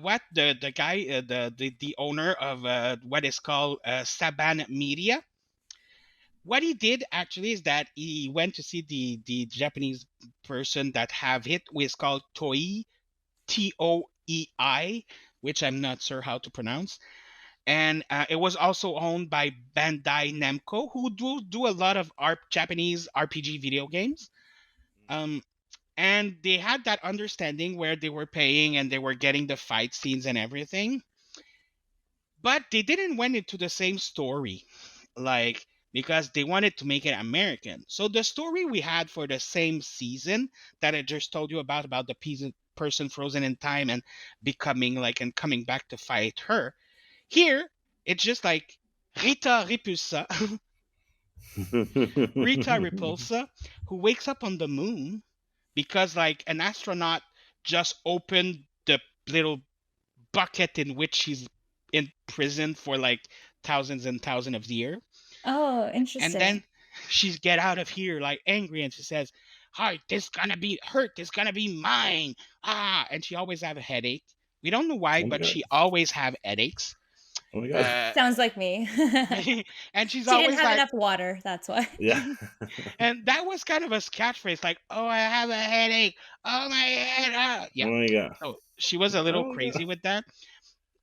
what the guy, the owner of what is called Saban Media, what he did actually is that he went to see the Japanese person that have it, which is called Toei, which I'm not sure how to pronounce. And it was also owned by Bandai Namco, who do a lot of Japanese RPG video games. Um, and they had that understanding where they were paying and they were getting the fight scenes and everything, but they didn't went into the same story, like, because they wanted to make it American. So the story we had for the same season that I just told you about the person frozen in time and becoming like and coming back to fight her, here it's just like Rita Repulsa, Rita Repulsa, who wakes up on the moon because like an astronaut just opened the little bucket in which she's imprisoned for like thousands and thousands of years. Oh, And interesting. then she's get out of here like angry and she says, "Hi, this gonna be hurt, this gonna be mine." And she always have a headache. We don't know why, Oh my but god. she always have headaches. Oh my god. Uh, Sounds like me. and she's She didn't always have like, enough water, that's why. Yeah. and that was kind of a catchphrase, like, "Oh, I have a headache. Oh my head." Oh Yeah. my god. So she was a little Oh my crazy god. with that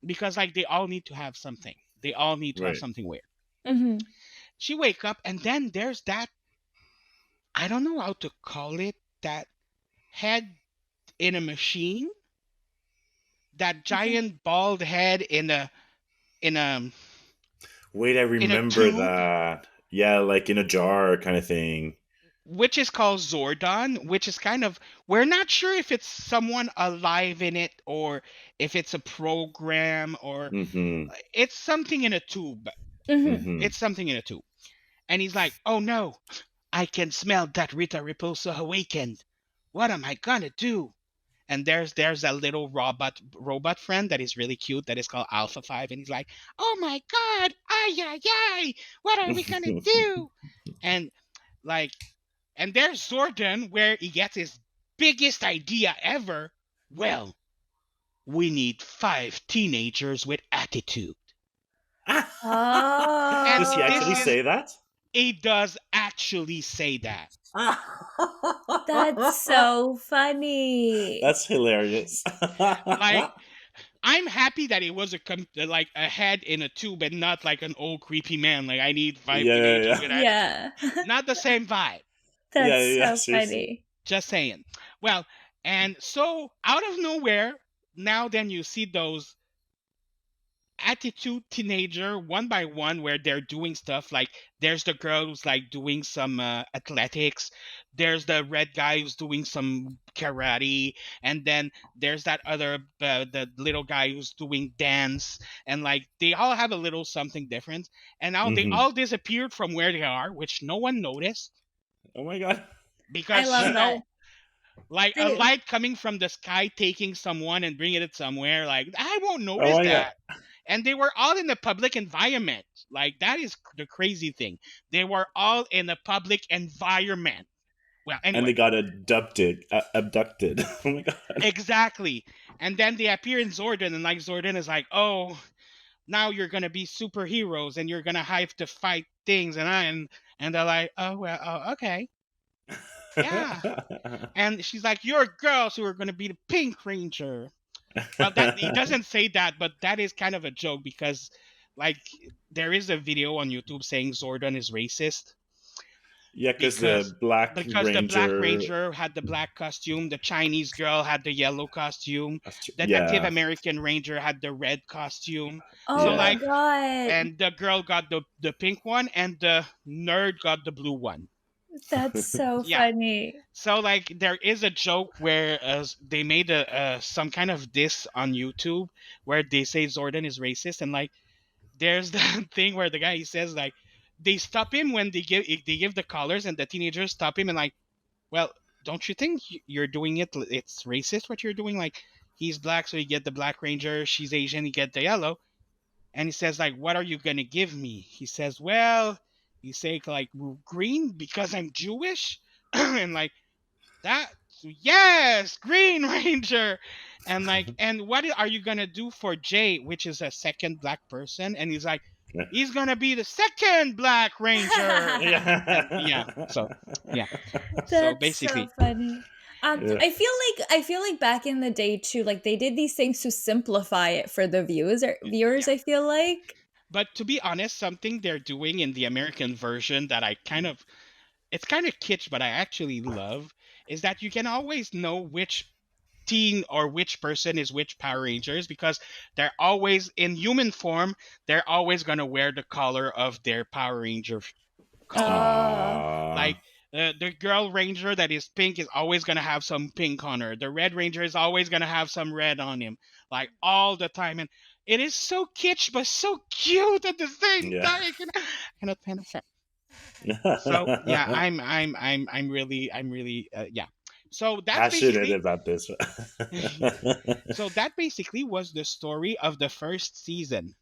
because like they all need to have something. They all need to have Right. something weird. Hmm. She wake up and then there's that, I don't know how to call it, that head in a machine, that Okay. giant bald head in a Wait, I in a remember tube, that. Yeah, like in a jar kind of thing. which is called Zordon, which is kind of, we're not sure if it's someone alive in it or if it's a program or Mm-hmm. it's something in a tube. Hmm. Mm-hmm. It's something in a tube. And he's like, "Oh no, I can smell that Rita Repulsa awakened. What am I gonna do?" And there's a little robot friend that is really cute that is called Alpha 5, and he's like, "Oh my god, ay ay ay, what are we gonna do?" And like, and there's Zordon where he gets his biggest idea ever. Well, we need 5 teenagers with attitude. And Does he this actually Oh, is, say that? he does actually say that. that's so funny. That's hilarious. Like, I'm happy that it was like a head in a tube and not like an old creepy man. Like, I need five Yeah, yeah, teenagers yeah. with attitude. Yeah. Not the same vibe. Yeah, That's yeah, yeah, so seriously. funny. Just saying. Well, and so out of nowhere, now then you see those attitude teenager one by one where they're doing stuff like, there's the girl who's like doing some athletics, there's the red guy who's doing some karate, and then there's that other the little guy who's doing dance, and like they all have a little something different, and now they Mm-hmm. all disappeared from where they are, which no one noticed Oh my god. I because love that. like a They, light coming from the sky taking someone and bringing it somewhere, like I won't Oh notice my god. that. And they were all in the public environment. Like that is the crazy thing. They were all in a public environment. Well, And they anyway, got abducted. Oh my god. exactly. And then they appear in Zordon, and like Zordon is like, "Oh, now you're gonna be superheroes, and you're gonna have to fight things." And they're like, "Oh well, oh, okay, yeah." And she's like, "You're girls who are gonna be the Pink Ranger." Well, that he doesn't say that, but that is kind of a joke because, like, there is a video on YouTube saying Zordon is racist Yeah, because because the Black the Black Ranger. Ranger had the black costume, the Chinese girl had the yellow costume, the Native Yeah, American Ranger had the red costume. oh So my yeah. like, God. and the girl got the pink one, and the nerd got the blue one. That's so Yeah. funny. So like there is a joke where they made a some kind of diss on YouTube where they say Zordon is racist, and like there's that thing where the guy he says like they stop him when they give the colors, and the teenagers stop him and like, well, don't you think you're doing it's racist what you're doing, like he's black so you get the Black Ranger, she's Asian you get the yellow. And he says like, what are you gonna give me? He says, well, you say like green because I'm Jewish. And like that yes, Green Ranger. And like, and what are you gonna do for Jay, which is a second black person? And he's like, he's gonna be the second Black Ranger. And yeah, so yeah, so That's so basically, funny. Yeah. I feel like back in the day too, like they did these things to simplify it for the viewers, yeah. I feel like. But to be honest, something they're doing in the American version that I kind of, it's kind of kitsch, but I actually love, is that you can always know which teen or which person is which Power Rangers because they're always in human form. They're always gonna wear the color of their Power Ranger color. Uh Like Aw. the girl ranger that is pink is always gonna have some pink on her. The red ranger is always gonna have some red on him, like all the time. And it is so kitsch but so cute at the same Yeah. time. Kind of. So yeah, I'm really yeah. So that's Passionate basically about this. so that basically was the story of the first season.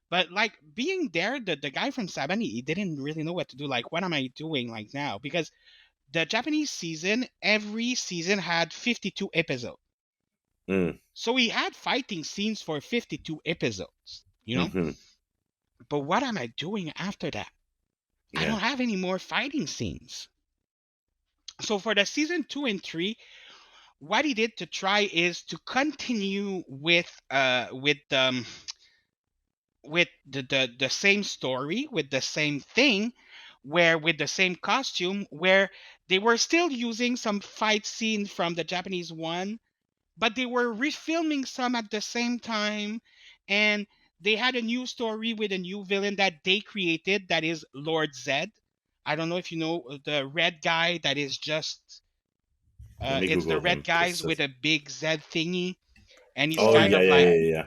But like being there, the guy from Sabani, he didn't really know what to do. Like, what am I doing like now? Because the Japanese season, every season had 52 episodes. Mm. So we had fighting scenes for 52 episodes, you know? Hmm. But what am I doing after that? I Yeah. don't have any more fighting scenes. So for the season 2 and 3, what he did to try is to continue with the same story, with the same thing, where with the same costume, where they were still using some fight scene from the Japanese one, but they were refilming some at the same time, and they had a new story with a new villain that they created, that is Lord Zed. I don't know if you know the red guy that is just Let me it's the Google red him. guys with a big Zed thingy, and he's Oh kind yeah, Lord of yeah, like, Zed. yeah, yeah,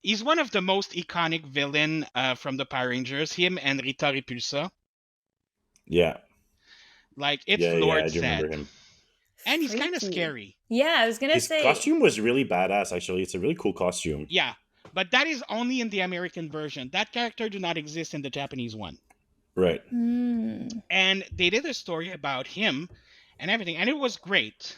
he's one of the most iconic villain from the Power Rangers. Him and Rita Repulsa. yeah, Like it's yeah, yeah. I Lord do remember Zed, him. and he's kind of Freaky. scary. Yeah, I was gonna His say. costume was really badass. Actually, it's a really cool costume. Yeah, but that is only in the American version. That character do not exist in the Japanese one. Right. Hmm. And they did a story about him and everything, and it was great.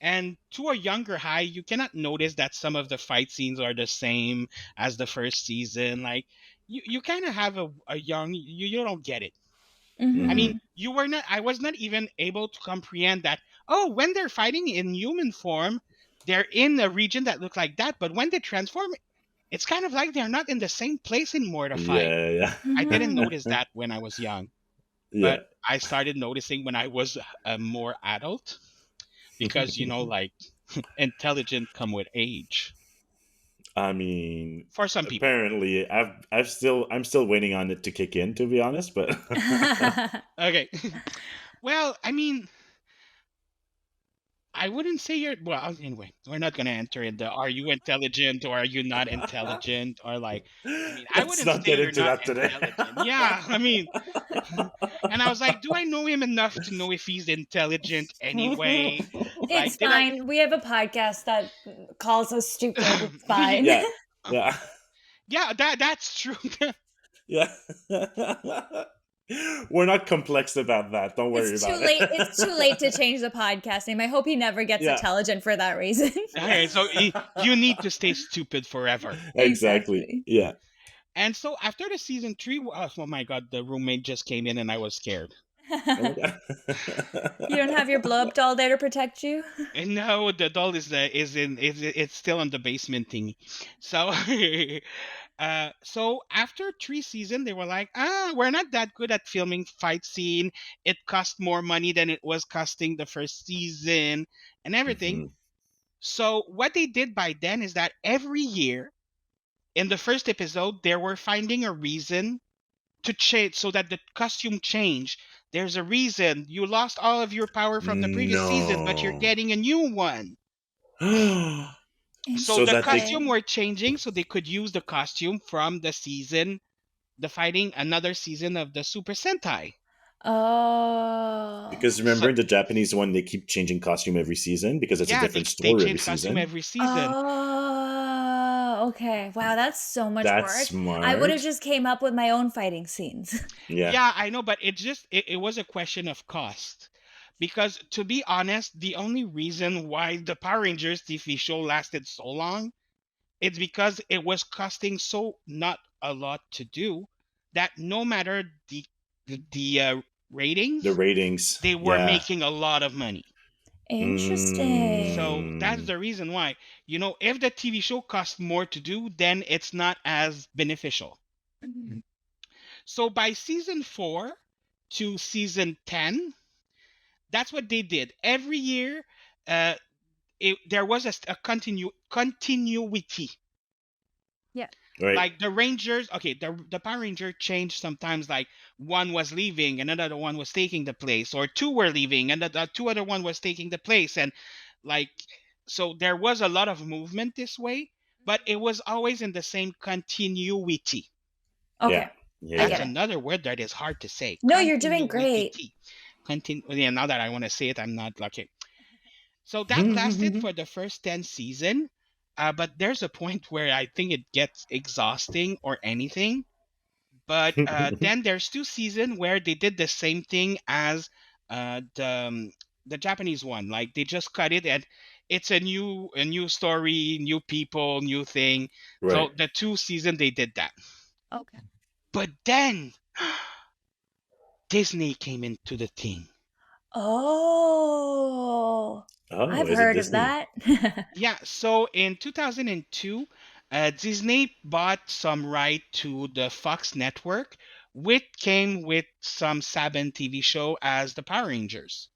And to a younger eye, you cannot notice that some of the fight scenes are the same as the first season. Like you kind of have a young you don't get it. I Hmm. mean, Mm-hmm. you were not. I was not even able to comprehend that. Oh, when they're fighting in human form, they're in a region that looks like that. But when they transform, it's kind of like they're not in the same place anymore to fight. Yeah, I didn't Mm-hmm. notice that when I was young, yeah, but I started noticing when I was a more adult because like intelligent come with age I mean, for some people. apparently, I'm still waiting on it to kick in. To be honest, but Okay, well, I mean, I wouldn't say you're well. Anyway, we're not gonna enter into are you intelligent or are you not intelligent or like. I mean, I let's wouldn't not say get you're into not that today. intelligent. Yeah, I mean, and I was like, do I know him enough to know if he's intelligent anyway? It's Like, did I? fine. We have a podcast that calls us stupid. It's fine. Yeah, yeah, Yeah, that's true. yeah. We're not complex about that. Don't worry It's too about late. It's too late to it. change the podcast name. I hope he never gets Yeah. intelligent for that reason. Okay, so you need to stay stupid forever. Exactly. Exactly. Yeah. And so after the season 3, oh my god, the roommate just came in and I was scared. Oh my god. You don't have your blow up doll there to protect you? And no, the doll it's still on the basement thingy. So so after 3 seasons, they were like, we're not that good at filming fight scene. It cost more money than it was costing the first season and everything. Mhm. So what they did by then is that every year in the first episode, they were finding a reason to change so that the costume changed. There's a reason you lost all of your power from the previous season, but you're No. getting a new one. So So the that they costume Interesting. were changing so they could use the costume from the season, the fighting another season of the Super Sentai. Oh. because So remember in the Japanese one they keep changing costume every season because it's a yeah, different they story every change costume season. every season. Oh, okay. Wow, that's so much That's work. I would have smart. just came up with my own fighting scenes. Yeah. Yeah, I know, but it was a question of cost Because to be honest, the only reason why the Power Rangers TV show lasted so long, it's because it was costing so not a lot to do that no matter the The ratings, ratings. they were Yeah. making a lot of money. So Interesting. that's Mm. the reason why, if the TV show costs more to do, then it's not as beneficial. Mhm. So by season 4 to season 10, that's what they did. Every year, uh, there was continuity. Yeah. Right. Like the Rangers, okay, the Power Ranger changed sometimes. Like one was leaving, and another one was taking the place, or two were leaving, and the two other one was taking the place, and like so there was a lot of movement this way, but it was always in the same continuity. Yeah. Okay. Yeah. I That's get Yeah. it. another word that is hard to say. No, you're doing great. Continuity. Yeah, now that I want to say it, I'm not lucky. So that lasted for the first 10 season. But there's a point where I think it gets exhausting or anything. But then there's two seasons where they did the same thing as the Japanese one. Like they just cut it, and it's a new story, new people, new thing. Right. So the two season they did that. Okay. But then Disney came into the thing. Oh, Oh, I've is it heard of Disney? that. Yeah, so in 2002, Disney bought some right to the Fox network, which came with some Saban TV show as the Power Rangers.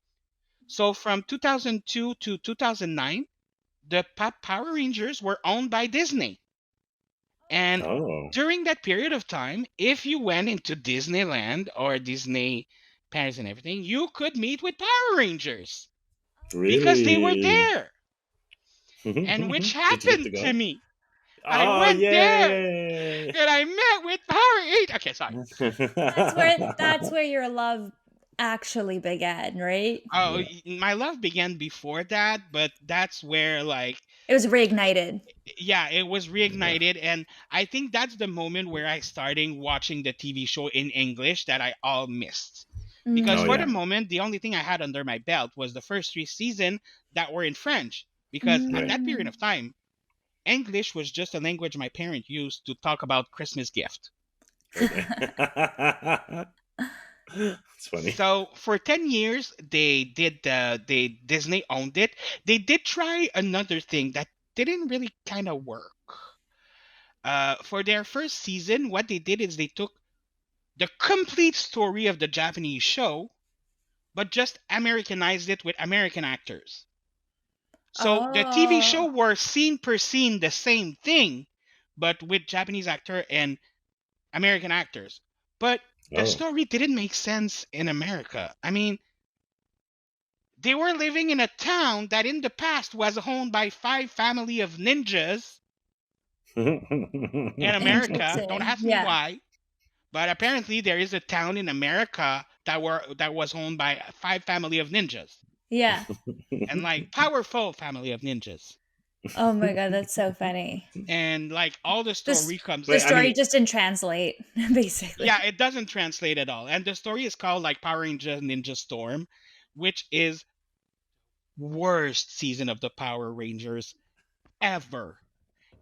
So from 2002 to 2009, the Power Rangers were owned by Disney. And Oh, during that period of time, if you went into Disneyland or Disney Paris and everything, you could meet with Power Rangers because they were really? there. And which Did you get to happened to go? me. I Oh, went there yay! and I met with Power 8. Okay, sorry. That's where your love actually began, right? Oh, Yeah. my love began before that, but that's where, like, It was reignited. yeah, it was Yeah. reignited. And I think that's the moment where I started watching the TV show in English that I all missed. Because Oh, for the yeah. Mm, moment, the only thing I had under my belt was the first three seasons that were in French. Because at Right. that period mm. of time, English was just a language my parents used to talk about Christmas gift. Okay. It's funny. So for 10 years they Disney owned it. They did try another thing that didn't really kind of work. For their first season, what they did is they took the complete story of the Japanese show, but just Americanized it with American actors. So the TV show Oh, were scene per scene the same thing, but with Japanese actor and American actors. But the Oh. story didn't make sense in America. I mean, they were living in a town that in the past was owned by five family of ninjas in America. Don't interesting. ask me Yeah. why, but apparently there is a town in America that was owned by five family of ninjas Yeah. and like powerful family of ninjas. Oh my God, that's so funny. And like all the This story comes the Wait, I story mean, just didn't translate, yeah, basically. it doesn't translate at all. And the story is called like Power Ranger Ninja Storm, which is worst season of the Power Rangers ever.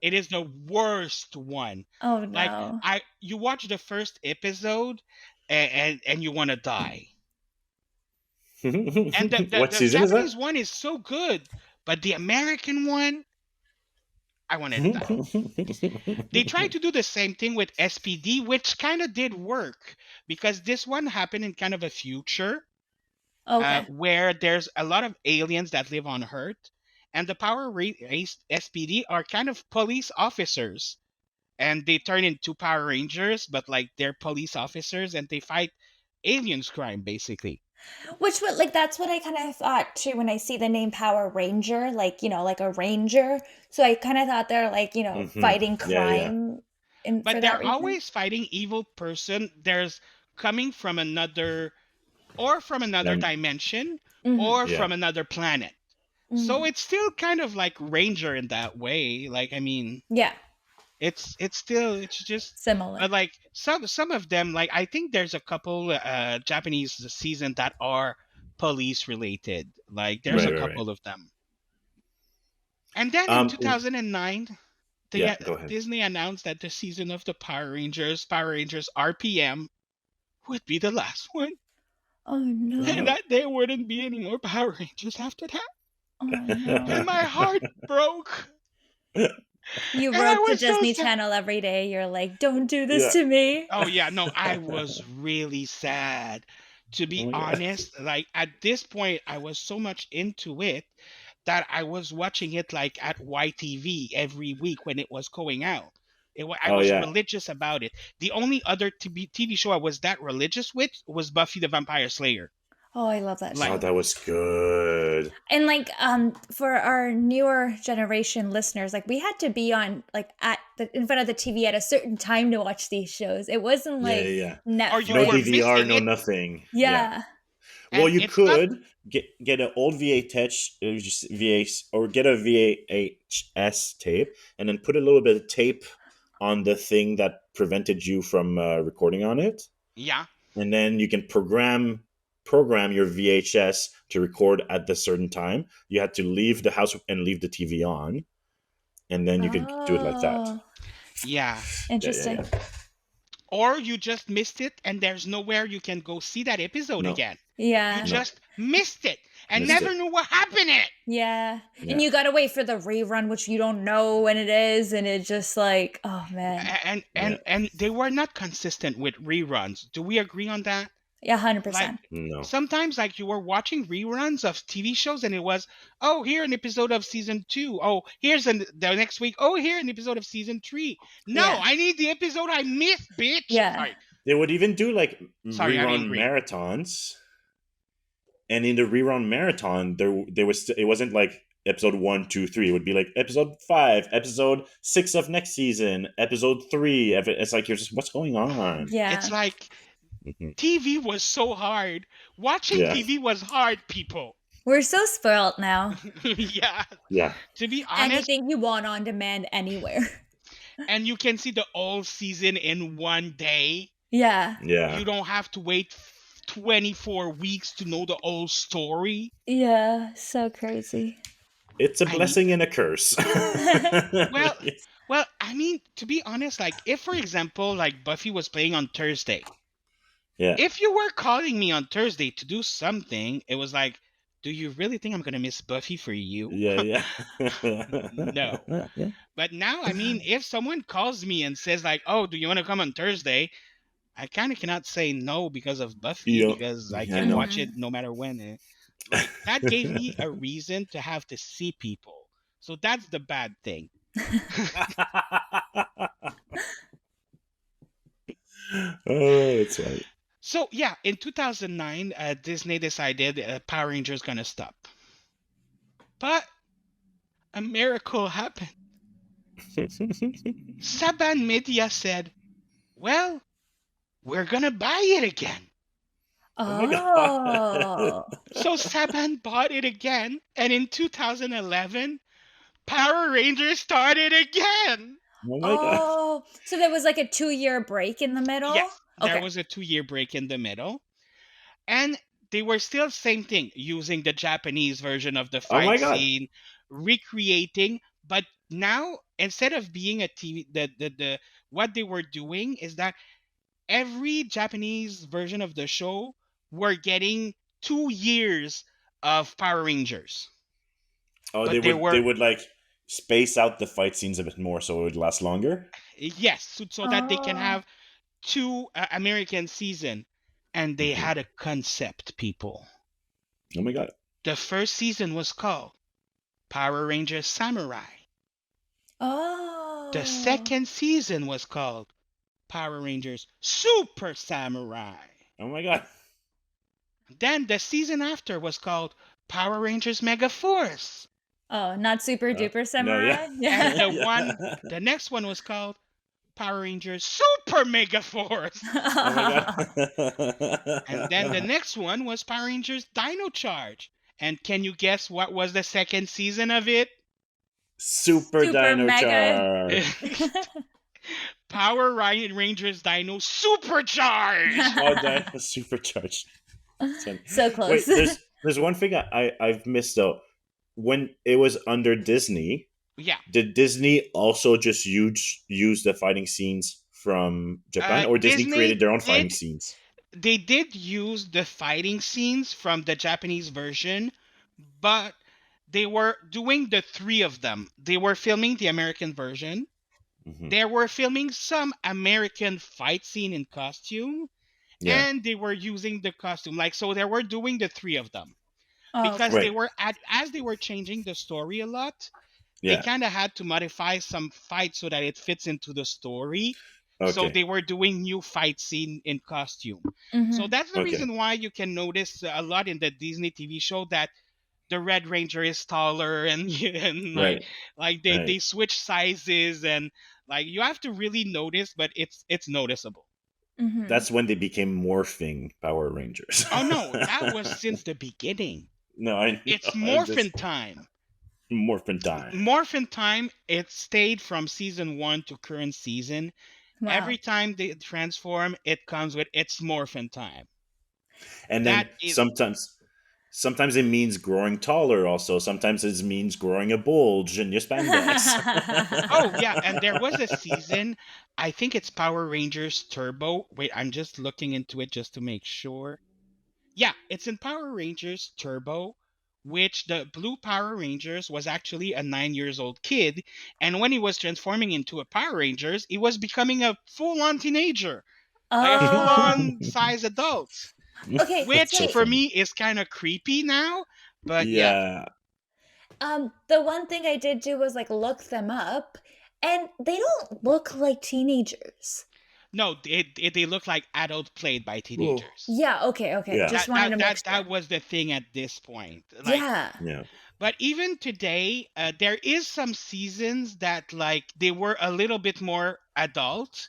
It is the worst one. Oh Like no. you watch the first episode and you want to die. And what the season is Japanese that? one is so good, but the American one, I wanted to die. They tried to do the same thing with SPD, which kind of did work because this one happened in kind of a future Okay. where there's a lot of aliens that live on Earth, and the SPD are kind of police officers, and they turn into Power Rangers, but like they're police officers and they fight aliens crime basically. Which would like that's what I kind of thought too when I see the name Power Ranger, like, like a ranger. So I kind of thought they're like, Hmm. fighting Yeah, yeah. crime in for But that they're reason. always fighting evil person. There's coming from another or from another Then, dimension Mhm. or yeah. from another planet. So Mhm. it's still kind of like Ranger in that way. Like I mean, Yeah, it's just similar. like some of them, like I think there's a couple Japanese season that are police related. Like there's a Right, right, right. couple of them. And then in Um, 2009, yeah, go ahead. Disney announced that the season of the Power Rangers RPM, would be the last one, Oh and no. Wow. that there wouldn't be any more Power Rangers after that. Oh And no. my heart broke. You And I wrote to was so Disney sad. Channel every day. You're like, don't do this Yeah. to me. Oh yeah, no, I was really sad. To Oh be my god. honest, like at this point, I was so much into it that I was watching it like at YTV every week when it was going out. I Oh was yeah. religious about it. The only other TV show I was that religious with was Buffy the Vampire Slayer. Oh, I love that Like, Oh, show. that was good. And like for our newer generation listeners, like we had to be on like in front of the TV at a certain time to watch these shows. It wasn't Yeah, like yeah, yeah. or you No were Netflix. DVR, missing no it, nothing. Yeah. Yeah. Well, and you it's not. could get an old VHS, just VH, or get a VHS tape, and then put a little bit of tape on the thing that prevented you from recording on it, Yeah, and then you can program your VHS to record at the certain time. You had to leave the house and leave the TV on, and then you could do it like that. Oh, yeah. Yeah, yeah, interesting. yeah. Or you just missed it, and there's nowhere you can go see that episode No, again. You Yeah. no, just missed it and missed never it. knew what happened. It. Yeah. Yeah. And you gotta wait for the rerun, which you don't know when it is, and it just like, oh man. Yeah. And they were not consistent with reruns. Do we agree on that? Yeah, Like 100%. No. sometimes like you were watching reruns of TV shows and it was, oh, here an episode of season 2. Oh, here's the next week. Oh, here an episode of season 3. No, Yeah. I need the episode I missed, bitch. Yeah. They would even do like Sorry, I didn't rerun agree. marathons, and in the rerun marathon, there was it wasn't like episode 1, 2, 3. It would be like episode 5, episode 6 of next season, episode 3. It's like you're just what's going on? Yeah. It's like Mhm. TV was so hard. Watching Yeah. TV was hard, people. We're so spoiled now. Yeah. Yeah, To be honest, Anything you want on demand anywhere. and you can see the whole season in one day. Yeah. yeah. You don't have to wait 24 weeks to know the whole story. Yeah. So crazy. It's a I mean- blessing and a curse. Well, I mean, to be honest, like if for example, like Buffy was playing on Thursday, yeah, if you were calling me on Thursday to do something, it was like, do you really think I'm gonna miss Buffy for you? yeah. No. Yeah. But now, I mean, if someone calls me and says like, "Oh, do you want to come on Thursday?" I kind of cannot say no because of Buffy, Yeah. because I Yeah, can no. watch it no matter when. Like that gave me a reason to have to see people. So that's the bad thing. Oh, that's right. So yeah, in 2009, Disney decided Power Rangers gonna stop, but a miracle happened. Saban Media said, "Well, we're gonna buy it again." Oh my God. Oh. So Saban bought it again, and in 2011, Power Rangers started again. Oh my god. Oh. So there was like a 2-year break in the middle? Yes, there Okay. was a 2-year break in the middle, and they were still same thing, using the Japanese version of the Oh my fight God. scene, recreating. But now, instead of being a TV, the what they were doing is that every Japanese version of the show were getting 2 years of Power Rangers. Oh, But they they would they were- would like space out the fight scenes a bit more so it would last longer. Yes, so that they can Oh. have 2 American season, and they Mhm. had a concept, people. Oh my god. The first season was called Power Rangers Samurai. Oh. The second season was called Power Rangers Super Samurai. Oh my god. Then the season after was called Power Rangers Mega Force. Oh, not super duper No, samurai? yeah. And the next one was called Power Rangers Super Mega Force. Oh my god. And then the next one was Power Rangers Dino Charge. And can you guess what was the second season of it? Super Super Dino Mega. Charge. Power Rangers Dino Supercharge. Oh, Dino Supercharged. So Wait, close. There's one thing I've missed though. When it was under Disney, Yeah. did Disney also just use the fighting scenes from Japan, or Disney Disney created their own fighting did scenes? they did use the fighting scenes from the Japanese version, but they were doing the three of them. They were filming the American version. Hmm. They were filming some American fight scene in costume, Yeah. and they were using the costume. Like, so they were doing the three of them Oh, because they okay. Right. were as they were changing the story a lot. They Yeah. kind of had to modify some fights so that it fits into the story. So Okay. they were doing new fight scene in costume. So Mm-hmm. that's the Okay. reason why you can notice a lot in the Disney TV show that the Red Ranger is taller and and Right. like Right. they switch sizes, and like you have to really notice, but it's noticeable. Mm-hmm. That's when they became morphing Power Rangers. Oh no, that was since the beginning. No, I It's know. I'm just Morphin time. morphin time. Morphin time, it stayed from season 1 to current season. Wow. Every time they transform, it comes with it's Morphin time. And That then is sometimes it means growing taller. Also, sometimes it means growing a bulge in your spandex. Oh yeah, and there was a season, I think it's Power Rangers Turbo. Wait, I'm just looking into it just to make sure. Yeah, it's in Power Rangers Turbo, which the blue Power Rangers was actually a 9 years old kid, and when he was transforming into a Power Rangers, he was becoming a full-on teenager, like a Oh. full-on size adult, Okay, That's which so see, for funny. me is kind of creepy now. But yeah, Yeah. the one thing I did do was like look them up, and they don't look like teenagers. no, they look like adult played by Whoa. teenagers. Yeah, okay, okay. Yeah. Just That wanted to that make that sure. that was the thing at this point. Like, Yeah. Yeah. but even today, there is some seasons that like they were a little bit more adult,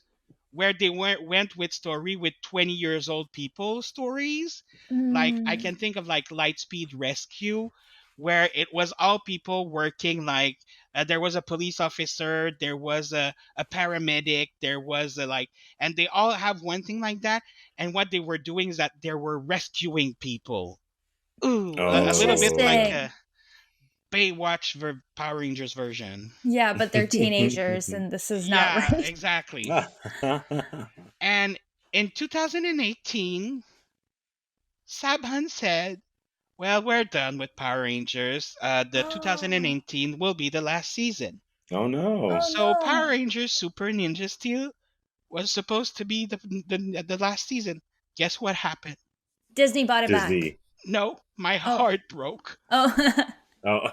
where they went with story with 20 years old people stories. Like I Mm. can think of like Lightspeed Rescue, where it was all people working like there was a police officer, there was a paramedic, there was a like, and they all have one thing like that. And what they were doing is that they were rescuing people. Ooh, a little bit like Oh. Interesting. a Baywatch Power Rangers version. Yeah, but they're teenagers, and this is not Yeah, right. exactly. And in 2018, Sabhan said, "Well, we're done with Power Rangers. The Oh, 2018 will be the last season." Oh oh no. So Power no. Rangers Super Ninja Steel was supposed to be the last season. Guess what happened? Disney bought it back. Disney. No, my Oh, heart broke. oh. Oh.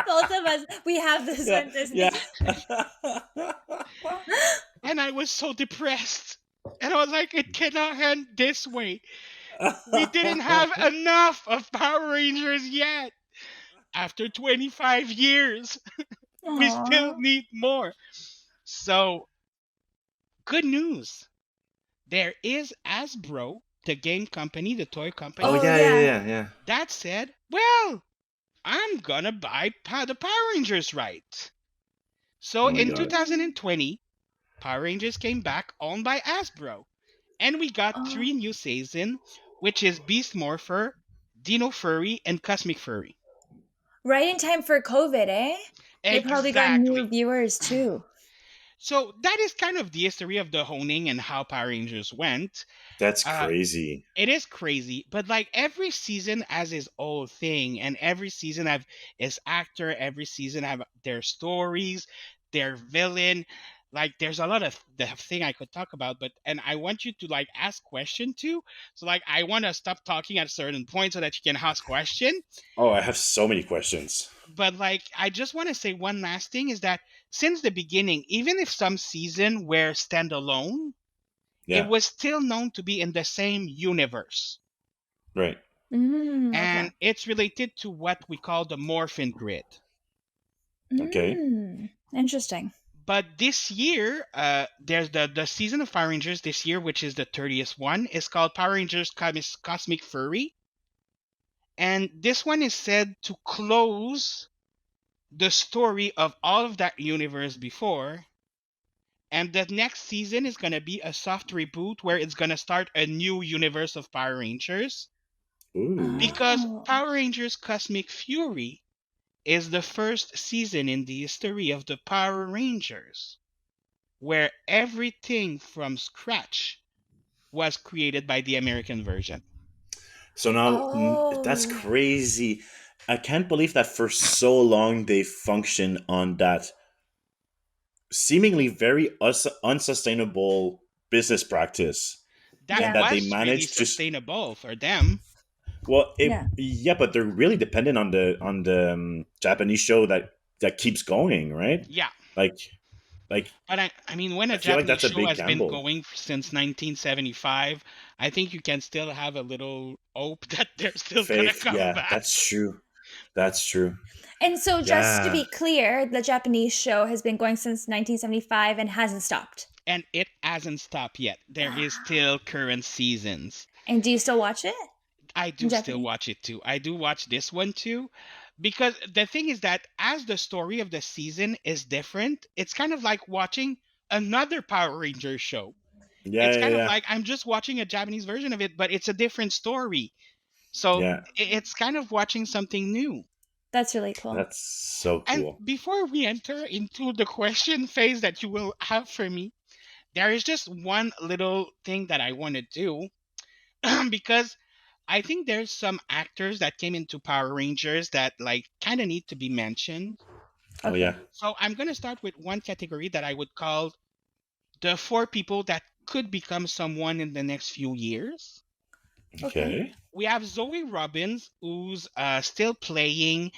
Both of us, we have this Yeah. when Disney. Yeah. And I was so depressed. And I was like, it cannot end this way. We didn't have enough of Power Rangers yet. After 25 years, we still Aww. need more. So, good news. There is Hasbro, the game company, the toy Oh company, Oh yeah, yeah, yeah. yeah, yeah. that said, well, I'm gonna buy the Power Rangers right. So Oh my in god. 2020, Power Rangers came back owned by Hasbro. And we got Oh, three new seasons, which is Beast Morpher, Dino Furry, and Cosmic Furry. right in time for COVID, eh? They probably got new Exactly. viewers too. So that is kind of the history of the honing and how Power Rangers went. That's Uh, crazy. it is crazy, but like every season has its own thing, and every season have its actor. Every season have their stories, their villain. Like there's a lot of the thing I could talk about, but and I want you to like ask question too. So like I want to stop talking at a certain point so that you can ask question. Oh, I have so many questions. But like I just want to say one last thing is that since the beginning, even if some season were standalone, it Yeah. was still known to be in the same universe. Right. Okay. And it's related to what we call the morphin grid. Okay. Interesting. But this year, there's the season of Power Rangers this year, which is the 30th one, is called Power Rangers Cosmic Furry. And this one is said to close the story of all of that universe before And the next season is going to be a soft reboot where it's going to start a new universe of Power Rangers, Ooh. because Oh. Power Rangers Cosmic Fury is the first season in the history of the Power Rangers where everything from scratch was created by the American version. So now that's Oh. crazy. I can't believe that for so long they function on that seemingly very unsustainable business practice, That and Yeah. that they was really manage just sustainable for them. well, Yeah. yeah, but they're really dependent on the Japanese show that keeps going, right? Yeah. Like like But I mean, when I a feel like Japanese that's a show big has been gamble. going since 1975, I think you can still have a little hope that they're still gonna Faith, come yeah, back. that's true. That's true. And so, just to Yeah. be clear, the Japanese show has been going since 1975 and hasn't stopped. And it hasn't stopped yet. There is still current seasons. And do you still watch it I in do still Japanese? watch it too. I do watch this one too. Because the thing is that as the story of the season is different, it's kind of like watching another Power Rangers show. Yeah, It's yeah, kind of yeah. like I'm just watching a Japanese version of it, but it's a different story. So Yeah. it's kind of watching something new. That's really cool. That's so And cool. before we enter into the question phase that you will have for me, there is just one little thing that I want to do because I think there's some actors that came into Power Rangers that like kind of need to be mentioned. Oh Okay. yeah. So I'm going to start with one category that I would call the four people that could become someone in the next few years. Okay. Okay. We have Zoe Robbins, who's still playing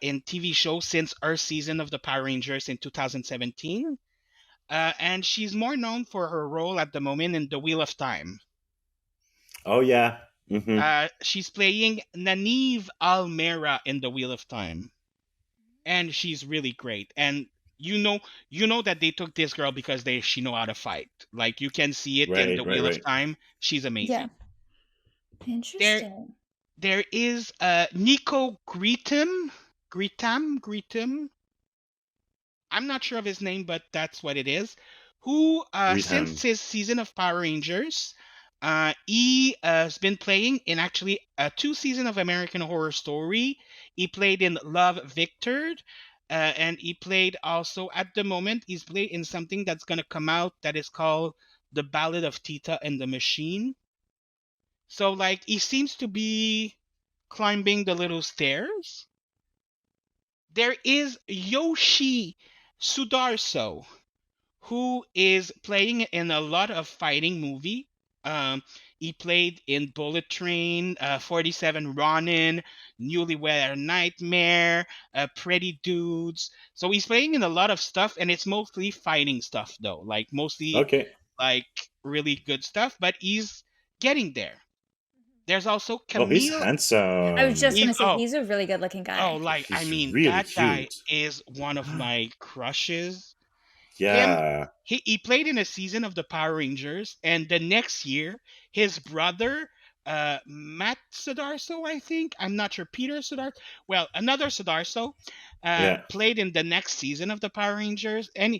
in TV shows since her season of the Power Rangers in 2017. And she's more known for her role at the moment in The Wheel of Time. Oh yeah. Mm-hmm. She's playing Nanive Almera in The Wheel of Time, and she's really great. And you know that they took this girl because she know how to fight. Like you can see it in The Right, right, Wheel of right. Time. She's Yeah. amazing. There Interesting. there is Nico Greetham. I'm not sure of his name, but that's what it is. Who, Greet since him. his season of Power Rangers, he has been playing in actually two seasons of American Horror Story. He played in Love Victor, and he played also at the moment. He's played in something that's gonna come out that is called The Ballad of Tita and the Machine. So like he seems to be climbing the little stairs. There is Yoshi Sudarso, who is playing in a lot of fighting movie. He played in Bullet Train, 47 Ronin, Newlywed Nightmare, Pretty Dudes. So he's playing in a lot of stuff, and it's mostly fighting stuff though, like mostly Okay. like really good stuff. But he's getting there. There's also Oh, he's Camille. I was just handsome. gonna He's say he's a really good looking guy. like I He's mean really that guy cute. is one of my crushes. Him Yeah. he played in a season of the Power Rangers, and the next year his brother Matt Sodarso, I think, I'm not sure, Peter Sodarso, well, another Sodarso, Yeah. played in the next season of the Power Rangers. And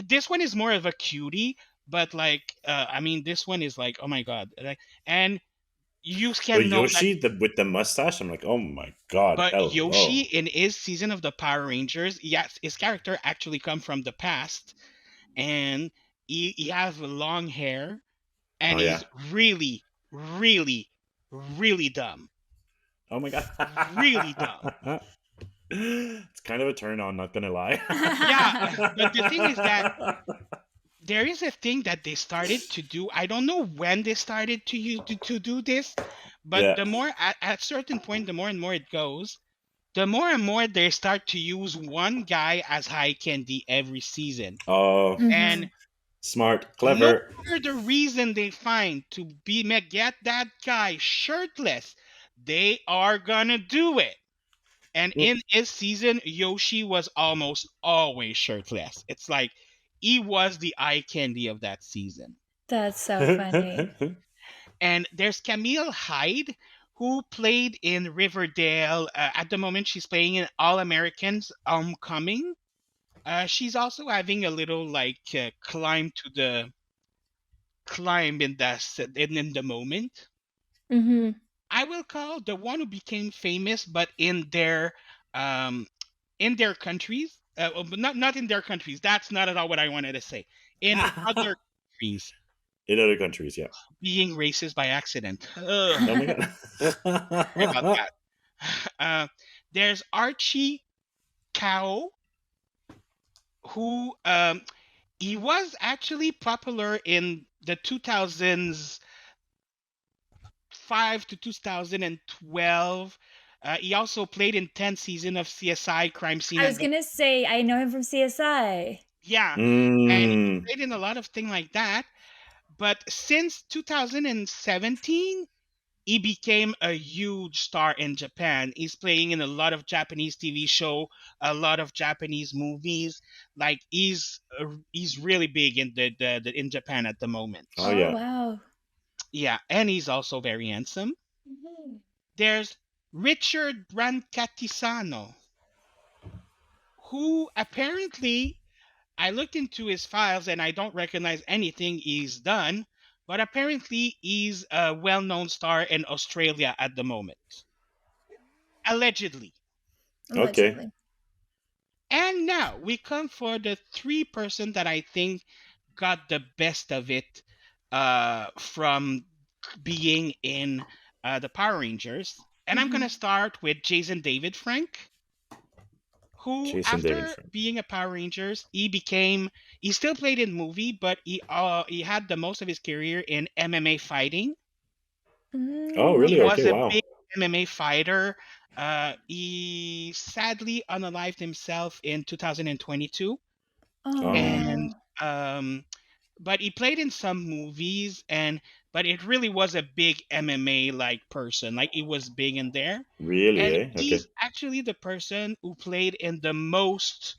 this one is more of a cutie, but like I mean this one is like, oh my god, like, and you But can know that. Yoshi, with the mustache, I'm like, oh my god, But Yoshi, hello. in his season of the Power Rangers, yes, his character actually come from the past, and he has long hair, Oh and yeah. he's really, really, really dumb, Oh my really dumb. god. It's kind of a turn on, not gonna lie. Yeah, but the thing is that there is a thing that they started to do. I don't know when they started to do this, but Yeah. the more at certain point, the more and more it goes, the more and more they start to use one guy as high candy every season. Oh, Hmm. And smart, no clever. matter the reason they find to get that guy shirtless, they are gonna do it. And Mm. in his season, Yoshi was almost always shirtless. It's like he was the eye candy of that season. That's so funny. And there's Camille Hyde, who played in Riverdale. At the moment, she's playing in All Americans Homecoming. She's also having a little like climb in the moment. Mm-hmm. I will call the one who became famous, but um in their countries, but not in their countries. That's not at all what I wanted to say. In other countries, In other countries, yeah. being racist by accident. Ugh, Oh my sorry about god. that. There's Archie Cow, who he was actually popular in the 2005 to 2012. He also played in 10th season of CSI Crime Scene I at was the gonna say I know him from CSI. yeah, and he Mm. played in a lot of things like that. But since 2017, he became a huge star in Japan. He's playing in a lot of Japanese TV show, a lot of Japanese movies. Like he's really big in in Japan at the Oh moment. Oh yeah. wow. Yeah, and he's also very handsome. Mhm. There's Richard Brancatisano, who apparently I looked into his files and I don't recognize anything he's done, but apparently he's a well-known star in Australia at the moment. Allegedly. Okay. Allegedly. And now we come for the three-person that I think got the best of it from being in the Power Rangers. And I'm going Mm-hmm. to start with Jason David Frank, who, Jason David after Frank. being a Power Rangers, he still played in movie, but he had the most of his career in MMA fighting. Oh Mm. He really? was Okay. a Wow. big MMA fighter. He sadly unalived himself in 2022, and Oh. um, but he played in some movies, and but it really was a big MMA like person. Like he was big in there, Really? and Eh? Okay. he's actually the person who played in the most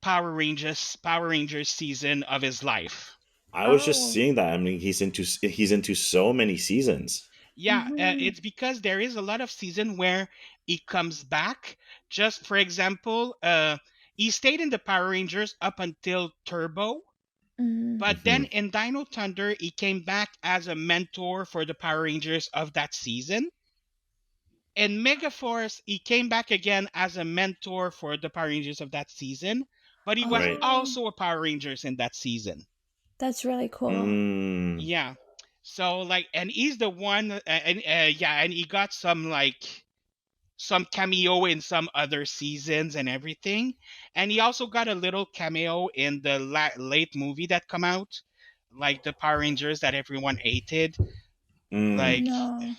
Power Rangers season of his life. I was just Oh. seeing that. I mean, he's into so many seasons. Yeah, Mm-hmm. it's because there is a lot of season where he comes back. Just for example, he stayed in the Power Rangers up until Turbo, Mm-hmm. but then Hmm. in Dino Thunder, he came back as a mentor for the Power Rangers of that season. In Megaforce, he came back again as a mentor for the Power Rangers of that season, but he was Right. Oh. also a Power Rangers in that season. That's really cool. Mm. Yeah. So like, and he's the one, and yeah, and he got some cameo in some other seasons and everything, and he also got a little cameo in the late movie that come out, like the Power Rangers that everyone hated. Mm. Like, No.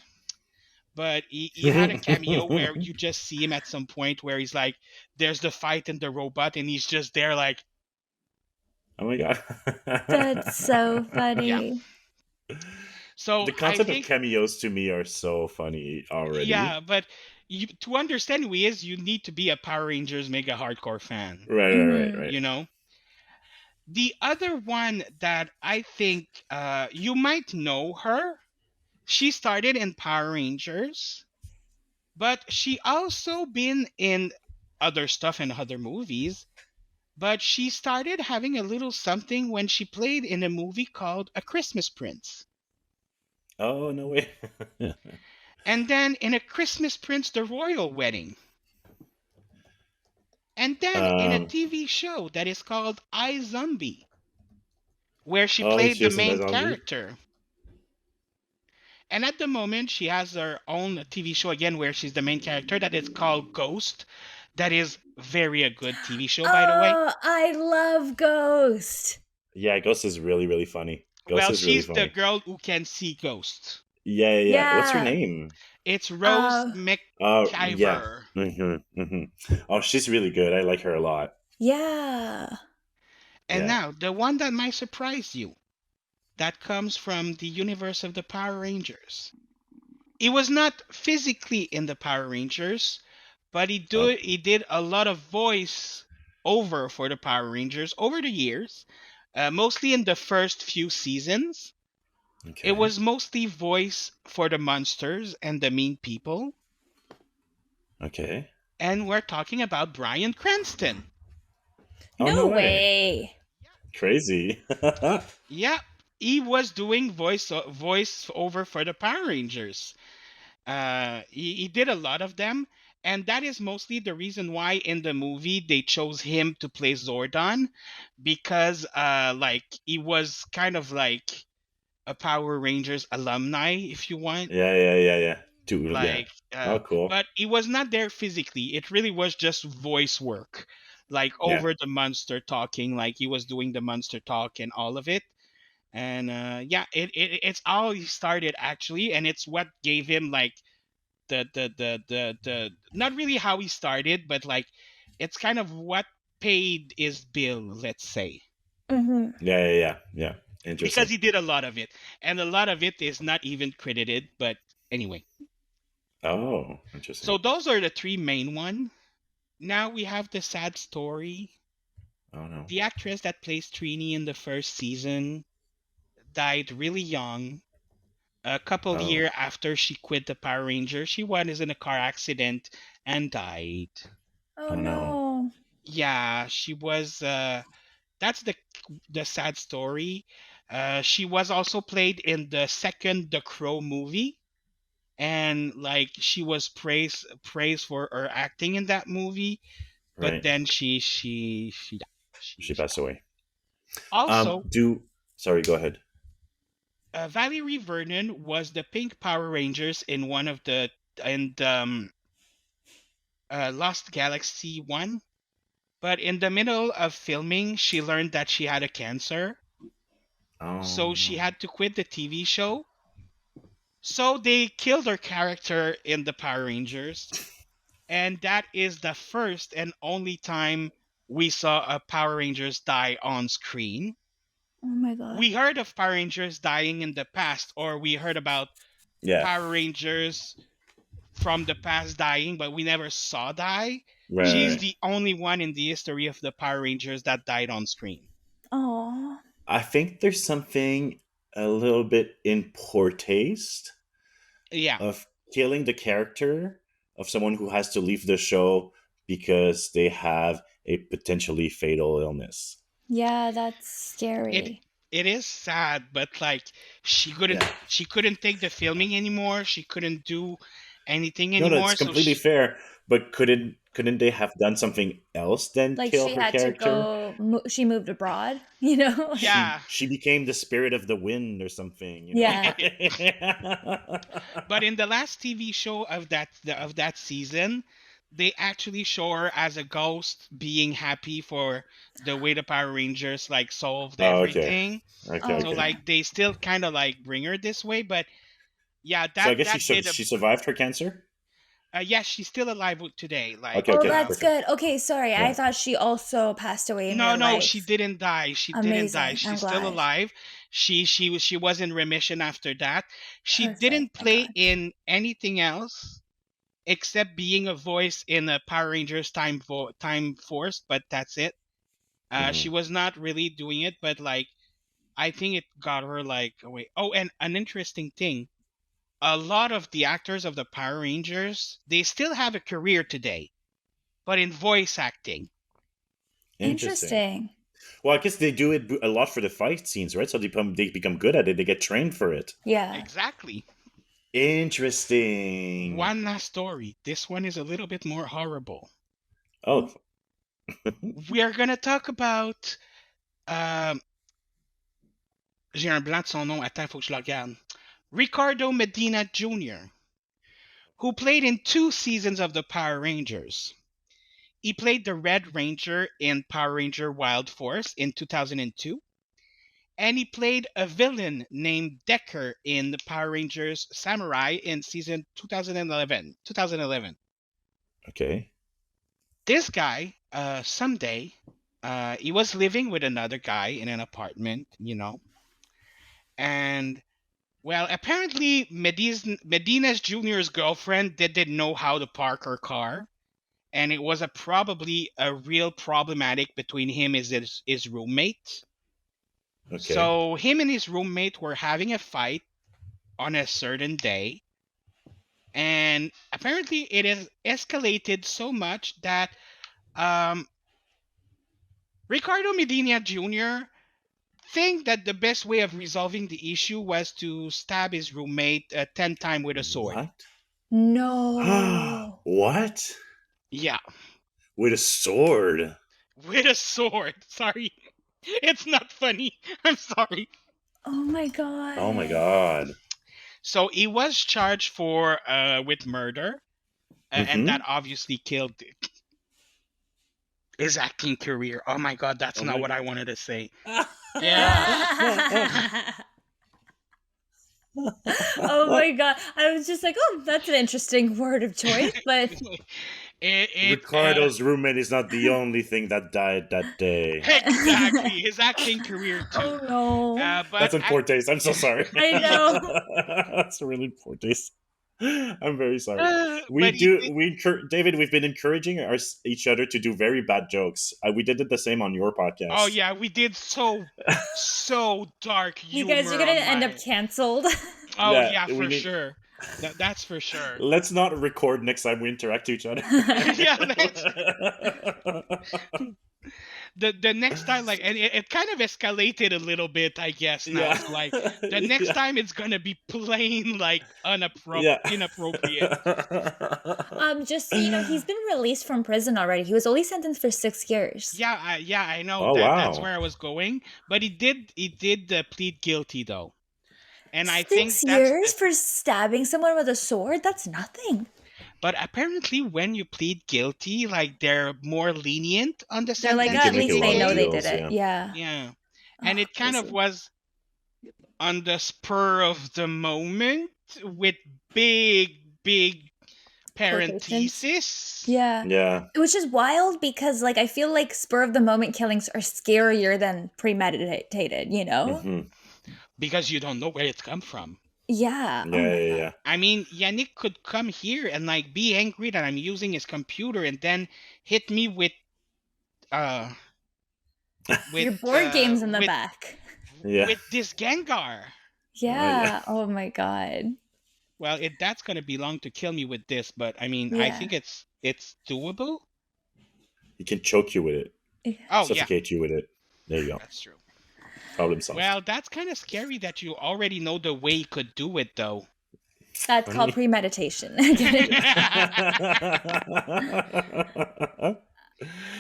but he had a cameo where you just see him at some point where he's like, there's the fight in the robot, and he's just there like, Oh my god. That's so yeah. funny. So The I concept of think cameos to me are so funny already. yeah, but to understand who he is, you need to be a Power Rangers mega hardcore fan. Right, right, right, Mm-hmm. right. You know, the other one that I think you might know her. She started in Power Rangers, but she also been in other stuff and other movies. But she started having a little something when she played in a movie called A Christmas Prince. Oh no way. And then in A Christmas Prince, The Royal Wedding. And then in a um. TV show that is called I Zombie, where she Oh, played she the was in that main zombie. character. And at the moment, she has her own TV show again where she's the main character that is called Ghost. That is very a good TV show, by the way. Oh, I love Ghost. Yeah, Ghost is really, really funny. Ghost Well, is really she's the funny. girl who can see ghosts. Yeah, yeah, yeah. What's her Yeah. name? It's Rose Uh Yeah. McIver. Oh, she's really good. I like her a lot. yeah. And Yeah. now, the one that might surprise you, that comes from the universe of the Power Rangers. He was not physically in the Power Rangers, but Oh, he did a lot of voice over for the Power Rangers over the years, mostly in the first few seasons. It okay. was mostly voice for the monsters and the mean people, Okay. and we're talking about Bryan Cranston. Oh no No way! way. Crazy. Yeah, he was doing voice over for the Power Rangers. He did a lot of them, and that is mostly the reason why in the movie they chose him to play Zordon, because like he was kind of like a Power Rangers alumni, if you want. Yeah. Dude, yeah. Like, Oh, cool. but he was not there physically. It really was just voice work, like Yeah, over the monster talking, like he was doing the monster talk and all of it. And yeah, it's how he started actually, and it's what gave him like the not really how he started, but like it's kind of what paid his bill, let's say, Mm-hmm. yeah. because Interesting. he did a lot of it, and a lot of it is not even credited. But anyway, Oh, interesting. so those are the three main one. Now we have the sad story. Oh no. The actress that plays Trini in the first season died really young. A couple Oh, year after she quit the Power Rangers, she was in a car accident and died. Oh oh no. no. Yeah, she was. That's the sad story. She was also played in the second The Crow movie, and like she was praised for her acting in that movie. But Right. then she died. She She passed died. away. Also, Do sorry. Go ahead. Valerie Vernon was the Pink Power Rangers in one of the and Lost Galaxy one. But in the middle of filming, she learned that she had a cancer, Oh so she no. had to quit the TV show. So they killed her character in the Power Rangers, and that is the first and only time we saw a Power Rangers die on screen. Oh my god. We heard of Power Rangers dying in the past, or we heard about Yeah. Power Rangers from the past dying, but we never saw die. She's Right. the only one in the history of the Power Rangers that died on screen. Oh. I think there's something a little bit in poor taste Yeah, of killing the character of someone who has to leave the show because they have a potentially fatal illness. Yeah, that's it scary. it is sad, but like Yeah. she couldn't take the filming anymore. She couldn't do anything No, it's anymore. So completely fair. But couldn't they have done something else than Like kill she her had to character? go she moved abroad, you know? Like yeah, She became the spirit of the wind or something, you know? yeah. but in the last TV show of that season, they actually show her as a ghost being happy for the way the Power Rangers like solved Oh, okay. everything. So Okay. Okay. like they still kind of like bring her this way, but yeah, So I that guess that did a she survived her cancer. yeah, she's still alive today. Like Okay, Oh, okay, that's perfect. good. Okay, sorry. I Yeah. thought she also passed away in no, real no, she life. didn't die. She didn't die. Amazing. I'm She's still glad. alive. She was in remission after that. She Perfect. didn't Thank play God. in anything else except being a voice in a Power Rangers Time Force, but that's it. She Hmm. was not really doing it, but like I think it got her like away. Oh, and an interesting thing: a lot of the actors of the Power Rangers they still have a career today, but in voice acting. Interesting. Interesting. Well, I guess they do it a lot for the fight scenes, right? So they become good at it. They get trained for it. Yeah. Exactly. Interesting. One last story. This one is a little bit more horrible. Oh, We are gonna talk about. Um, j'ai un blanc de son nom. Attends, faut que je le regarde. Ricardo Medina Jr., who played in 2 seasons of the Power Rangers. He played the Red Ranger in Power Ranger Wild Force in 2002, and he played a villain named Decker in the Power Rangers Samurai in season 2011. 2011. okay. This guy, someday, he was living with another guy in an apartment, and well, apparently Medina's Junior's girlfriend didn't know how to park her car, and it was probably a real problematic between him and his roommate. Okay. So him and his roommate were having a fight on a certain day, and apparently it has escalated so much that um, Ricardo Medina Jr. think that the best way of resolving the issue was to stab his roommate 10 times with a sword. What? No. What? Yeah, With a sword? with a sword. Sorry. It's not funny. I'm sorry. Oh my Oh my god. god. So he was charged for with murder, and that Mm-hmm. obviously killed his acting career. Oh my god, that's Oh not my what I god. wanted to say. Yeah. Oh my god. I was just like, oh, that's an interesting word of choice, but it Ricardo's roommate is not the only thing that died that day. exactly his acting career too. oh no. But That's in poor taste. I'm so sorry. I know. That's really poor taste. I'm very sorry. but he did. David, we've been encouraging each other to do very bad jokes. We did it the same on your Oh podcast. yeah, we did so dark You guys are humor gonna on end up my. canceled. Oh Yeah, yeah, we for need. sure. That's for sure. Let's not record next time we interact to each other. Yeah, the next time, like, and it kind of escalated a little bit, I guess now. Yeah. So like the next Yeah. time it's gonna be plain like Yeah. inappropriate. Just so you know, he's been released from prison already. He was only sentenced for 6 years. Yeah, I know Oh that's wow. where I was going, but he did plead guilty though, and I think Six that's years the. for stabbing someone with a sword? That's nothing. But apparently, when you plead guilty, like they're more lenient on the They're like, You oh, can at make a least they lot of know sentencing. they did deals, it. yeah. Yeah. Yeah, and Oh, it kind of crazy. was on the spur of the moment with big Quotations. parentheses. Yeah. Yeah. Which is wild because, like, I feel like spur of the moment killings are scarier than premeditated, you know? Hmm. Because you don't know where it's come from. Yeah. Oh Yeah, my yeah, God. yeah. I mean, Yannick could come here and like be angry that I'm using his computer and then hit me uh with Your board uh game's in the with back. Yeah. with this Gengar. Yeah. Yeah. Oh my God. Well, that's gonna be long to kill me with this, but I mean, I Yeah. think it's doable. He can choke you with it, Oh yeah, suffocate you with it. There you go. that's true. Problem solved. Well, that's kind of scary that you already know the way he could do it, though. That's called Funny. premeditation. Get it?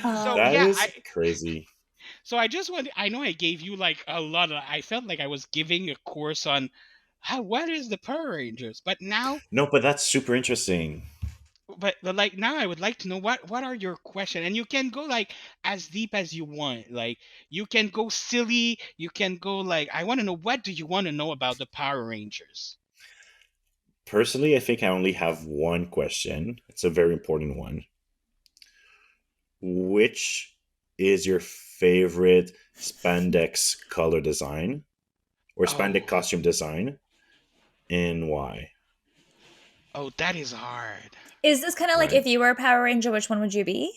So That Um, yeah, is crazy. I just want. I know I gave you like a lot of. I felt like I was giving a course on what is the Power Rangers, but now, No, but that's super interesting. but like now, I would like to know what are your questions, and you can go like as deep as you want. Like you can go silly, you can go like I want to know what do you want to know about the Power Rangers. Personally, I think I only have one question. It's a very important one. Which is your favorite spandex color design or spandex Oh, costume design, and why? that is hard. is this kind of like Right? if you were a Power Ranger, which one would you be?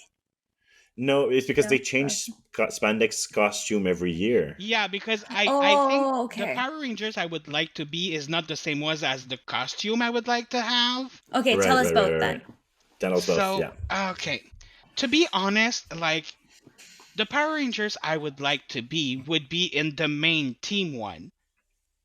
No, it's because No. they change spandex costume every year. Yeah, because I think Oh, the okay. Power Rangers I would like to be is not the same ones as the costume I would like to have. Okay, tell Right, us right, right, both right, then. right. Daniel's both, So, yeah. okay. To be honest, like the Power Rangers I would like to be would be in the main team one.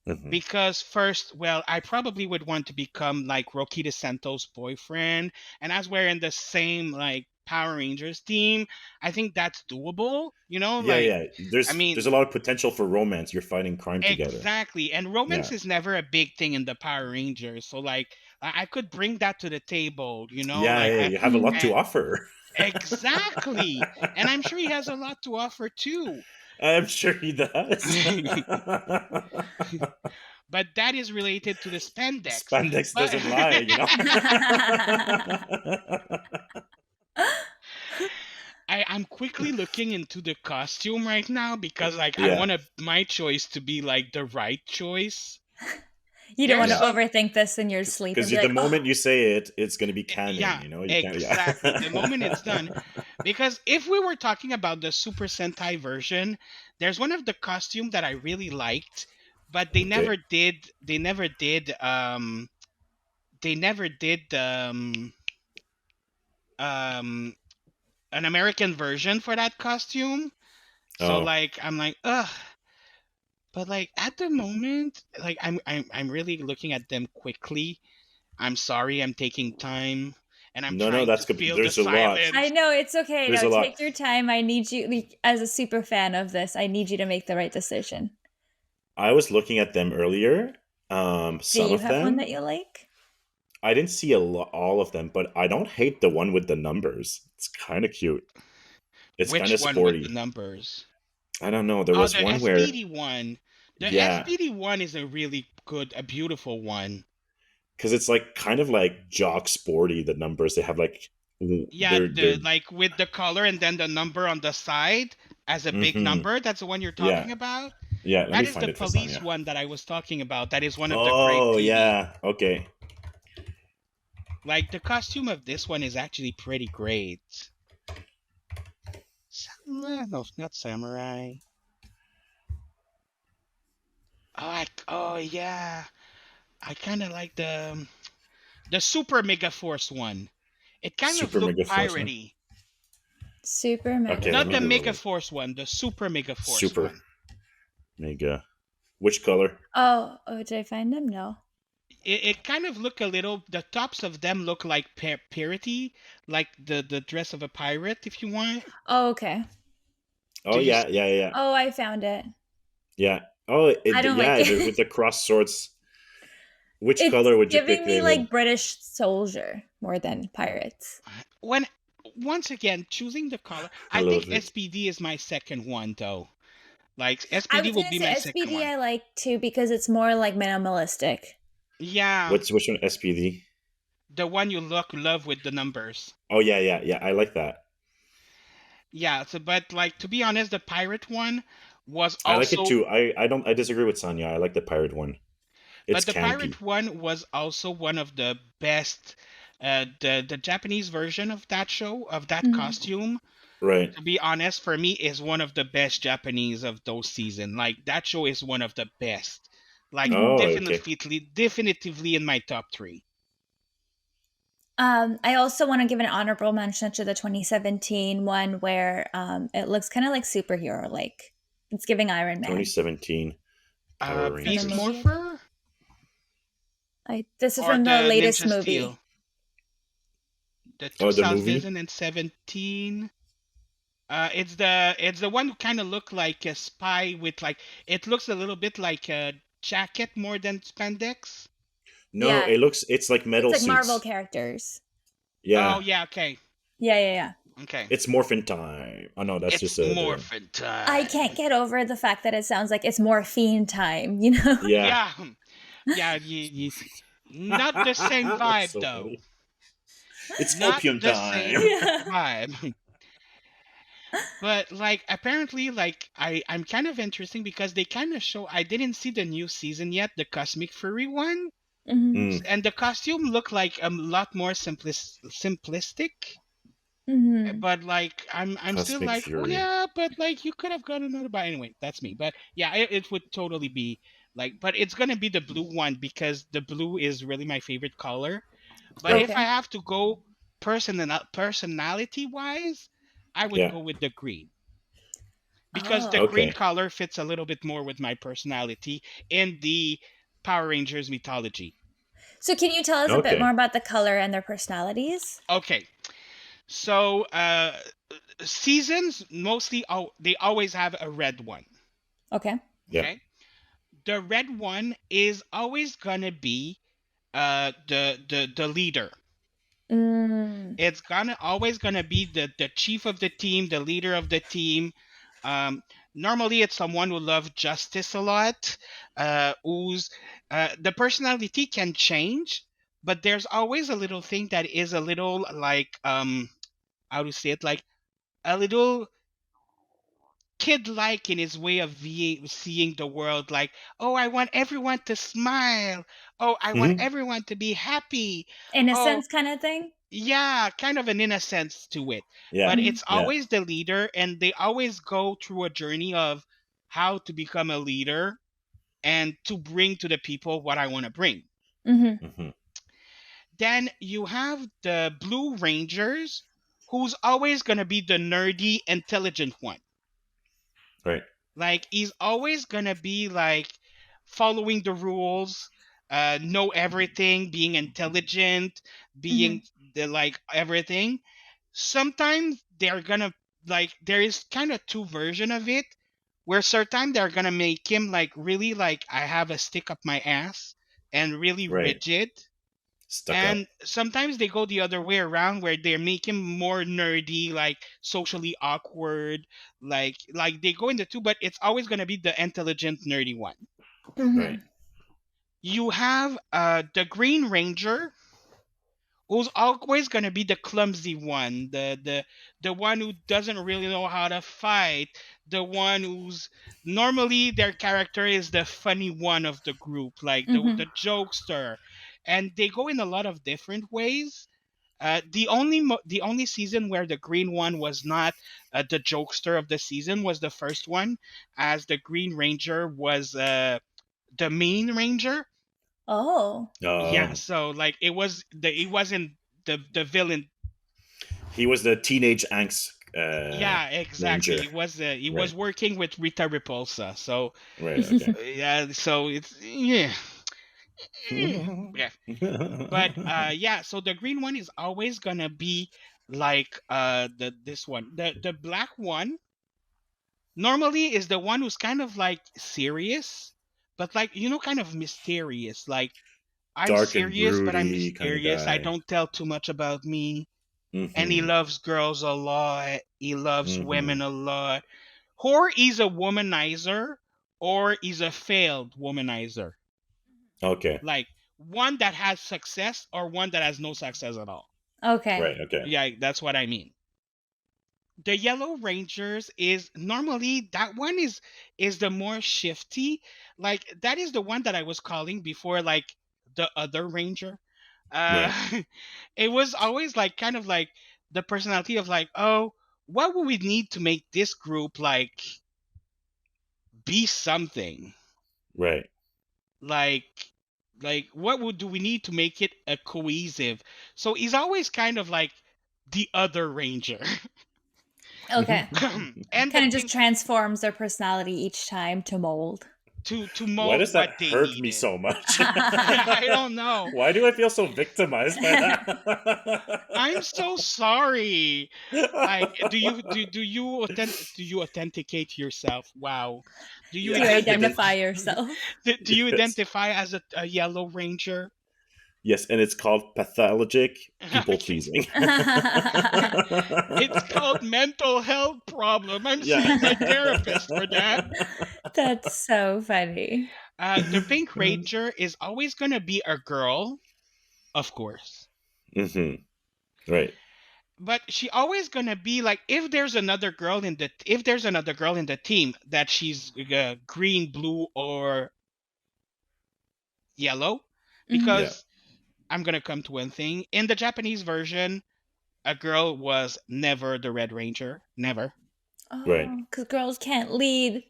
Hmm. Because first, well, I probably would want to become like Rokita Santos' boyfriend, and as we're in the same like Power Rangers team, I think that's doable. Yeah, Like yeah. I There's mean, a lot of potential for romance. You're fighting crime together. exactly. And romance Yeah, is never a big thing in the Power Rangers. So like I could bring that to the table, yeah, like yeah. I You have a lot Mhm. to offer. exactly. And I'm sure he has a lot to offer too. I'm sure he does. But that is related to the spandex. Spandex But doesn't lie, you know. I'm quickly looking into the costume right now because like I Yeah, want my choice to be like the right choice. You don't want There's to yeah. some overthink this in your sleep and Because be the like, oh, moment you say it, it's gonna be canon. yeah, You know, you can't. Yeah. exactly. The moment it's done. Because if we were talking about the Super Sentai version, there's one of the costume that I really liked, but Okay. they never did um an American version for that costume. So Oh, like I'm like, ugh. But like at the moment, like I'm really looking at them quickly. I'm sorry, I'm taking time, and I'm no, no, trying that's to good. feel the There's a lot. I silence. know it's okay. There's No, a lot. take your time. I need you, like, as a super fan of this, I need you to make the right decision. I was looking at them earlier. Do Some you of have one that them. you like? I didn't see all of them, but I don't hate the one with the numbers. It's kind of cute. It's kind Which of one with the sporty. numbers? I don't know. There Oh, was the one where, SPD one. The yeah, SPD one is a really good, a beautiful one. because it's like kind of like jock sporty. The numbers they have like Yeah, they're the like with the color and then the number on the side as a big mm-hmm. number. That's the one you're Yeah, talking about. yeah. Let That me is find the it for police Sonya. one that I was talking about. That is one of the great Oh TV. yeah. Okay. Like the costume of this one is actually pretty great. No, not samurai. Oh yeah, I kind of like the Super Mega Force one. It kind of Super looked Mega Force one. piratey. Super Mega Okay, let Not me the Force. Google Mega it. Force one, the Super Mega Force Super one. Mega. Which color? Oh, did I find them? No. It kind of look a little. The tops of them look like piratey, like the dress of a pirate. If you want, Oh, okay. Oh do you? yeah, yeah, yeah, Oh, I found it. yeah. Oh, I don't like yeah. With it. the cross swords. Which It's color would you pick giving me them like in? British soldier more than pirates. When once again choosing the color, I I think love it. SPD is my second one though. Like I SPD was will gonna be say my second SPD one. I like too because it's more like minimalistic. Yeah, Which one? SPD. the one you look love with the numbers. Oh yeah, yeah, yeah. I like that. Yeah, so but like to be honest, the pirate one was I like it also too. I don't. I disagree with Sonya. I like the pirate one. It's but the campy. pirate one was also one of the best. The Japanese version of that show of that Mhm. costume, Right. to be honest, for me is one of the best Japanese of those season. Like that show is one of the best. Like Mhm. Oh, okay. definitively in my top three. I also want to give an honorable mention to the 2017 one where it looks kind of like superhero like. It's giving Iron Man 2017 Power for the Beast Rangers. movie. Morpher This is or from the the latest Ninja Steel, movie. the Oh, the movie. 2017. It's the one who kind of look like a spy with like it looks a little bit like a jacket more than spandex. No, Yeah, it looks. It's like it's metal like Marvel suits. characters. Oh Yeah, yeah, okay, Yeah. okay. it's morphin time. Oh no, that's It's just a the. morphin I time. can't get over the fact that it sounds like it's morphine time, you know? Yeah, Yeah, yeah. Not the same that's vibe so though. funny. It's Not opium the time. same Yeah. vibe. But like apparently like I'm kind of interesting because they kind of show I didn't see the new season yet, the Cosmic Furry one, Mhm. Mm, and the costume looked like a lot more simplistic. Mhm. But like I'm still Cosmic like, oh Fury. yeah, but like you could have gotten another. But anyway, that's me. But yeah, it would totally be like, but it's gonna be the blue one because the blue is really my favorite color. But Right. if I Okay. have to go personality wise, I would Yeah. go with the green because the Oh. green Okay. color fits a little bit more with my personality in the Power Rangers mythology. So can you tell us a bit more Okay. about the color and their personalities? Okay, so seasons mostly they always have a red one. Okay. Yeah. Okay, the red one is always gonna be the leader. Mm. It's gonna always gonna be the chief of the team, the leader of the team. Um, Normally, it's someone who loves justice a lot. Who's the personality can change, but there's always a little thing that is a little like how to say it, like a little kid-like in his way of seeing the world. Like, oh, I want everyone to smile. Oh, I want Hmm. everyone to be happy. Oh, Innocence kind of thing? yeah, kind of an innocence to it. But Yeah. Mhm. it's Yeah. always the leader, and they always go through a journey of how to become a leader and to bring to the people what I want to bring. Mhm. Hmm. Then you have the Blue Rangers, who's always going to be the nerdy, intelligent one. Right. Like he's always gonna be like following the rules, know everything, being intelligent, being Mhm. like everything. Sometimes they're gonna like there is kind of two version of it, where certain they're gonna make him like really like I have a stick up my ass and really Right. rigid. Stuck And up. sometimes they go the other way around where they make him more nerdy, like socially awkward, like they go in the two, but it's always gonna be the intelligent, nerdy one. Right. Mhm. You have the Green Ranger, who's always gonna be the clumsy one, the one who doesn't really know how to fight, the one who's normally their character is the funny one of the group, like the Mhm. jokester, and they go in a lot of different ways. The only season where the green one was not the jokester of the season was the first one, as the Green Ranger was the main ranger. Oh. Yeah, Oh, so like it wasn't the villain. he was the teenage angst Yeah, exactly. ranger. He was Right. working with Rita Repulsa. So Right. Okay. yeah, so it's yeah. Yeah. But yeah, so the green one is always gonna be like the this one. The black one normally is the one who's kind of like serious, but like kind of mysterious. Like I'm Dark and serious, but I'm broody kind of mysterious. I guy. don't tell too much about me. And he Mm-hmm. loves girls a lot. He loves Mm-hmm. women a lot. Or he's a womanizer, or he's a failed womanizer. Okay. Like one that has success or one that has no success at all. Okay. Right. Okay. Yeah, that's what I mean. The Yellow Rangers is normally that one is the more shifty. Like that is the one that I was calling before, like the other Ranger. Right. It was always like kind of like the personality of like, oh, what would we need to make this group like be something? Right. Like what would do we need to make it a cohesive? So he's always kind of like the other Ranger. Okay. And the Kind of just pink transforms their personality each time to mold. to Why mold does that what they hurt me needed. so much? I don't know. Why do I feel so victimized by I'm that? so sorry. Like, do you authenticate yourself? Wow. Do you Do you Yes, I do. identify yourself? do you Yes. identify as a yellow ranger? Yes, and it's called pathologic people Okay. pleasing. It's called mental health problem. I'm Yeah. seeing my therapist for that. That's so funny. The pink ranger is always gonna be a girl, of course. Hmm. Right. But she always gonna be like if there's another girl in the team that she's green, blue, or yellow, Mhm. Yeah. because I'm gonna come to one thing in the Japanese version, a girl was never the Red Ranger, never. Right. Oh, because girls can't lead.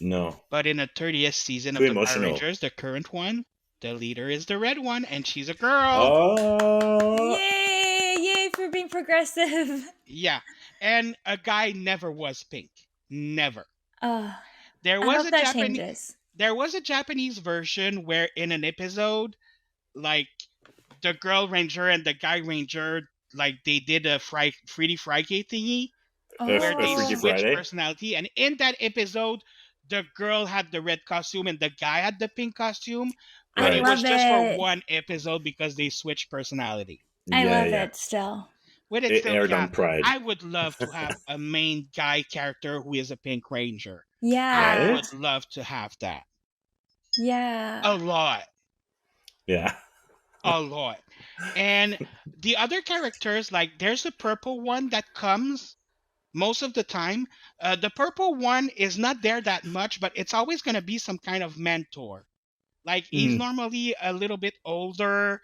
No. But in the 30th season Too of the Power emotional. Rangers, the current one, the leader is the red one, and she's a girl. Oh. Yay! Yay for being progressive. Yeah, and a guy never was pink, never. Oh, There I was hope a that Japanese changes. there was a Japanese version where in an episode, like the girl ranger and the guy ranger, like they did a Freddie Friday thingy where A they Freaky Oh, switched Friday. personality, and in that episode, the girl had the red costume and the guy had the pink costume, I but it Right. was love just for it. one episode because they switched personality. I Yeah, love yeah. it still. With it It still, aired yeah, on Pride. I would love to have a main guy character who is a pink ranger. I Yeah. would Right? love to have that. Yeah. A lot. Yeah. A lot. And the other characters, like there's a purple one that comes most of the time. The purple one is not there that much, but it's always going to be some kind of mentor. Like he's Mm. normally a little bit older.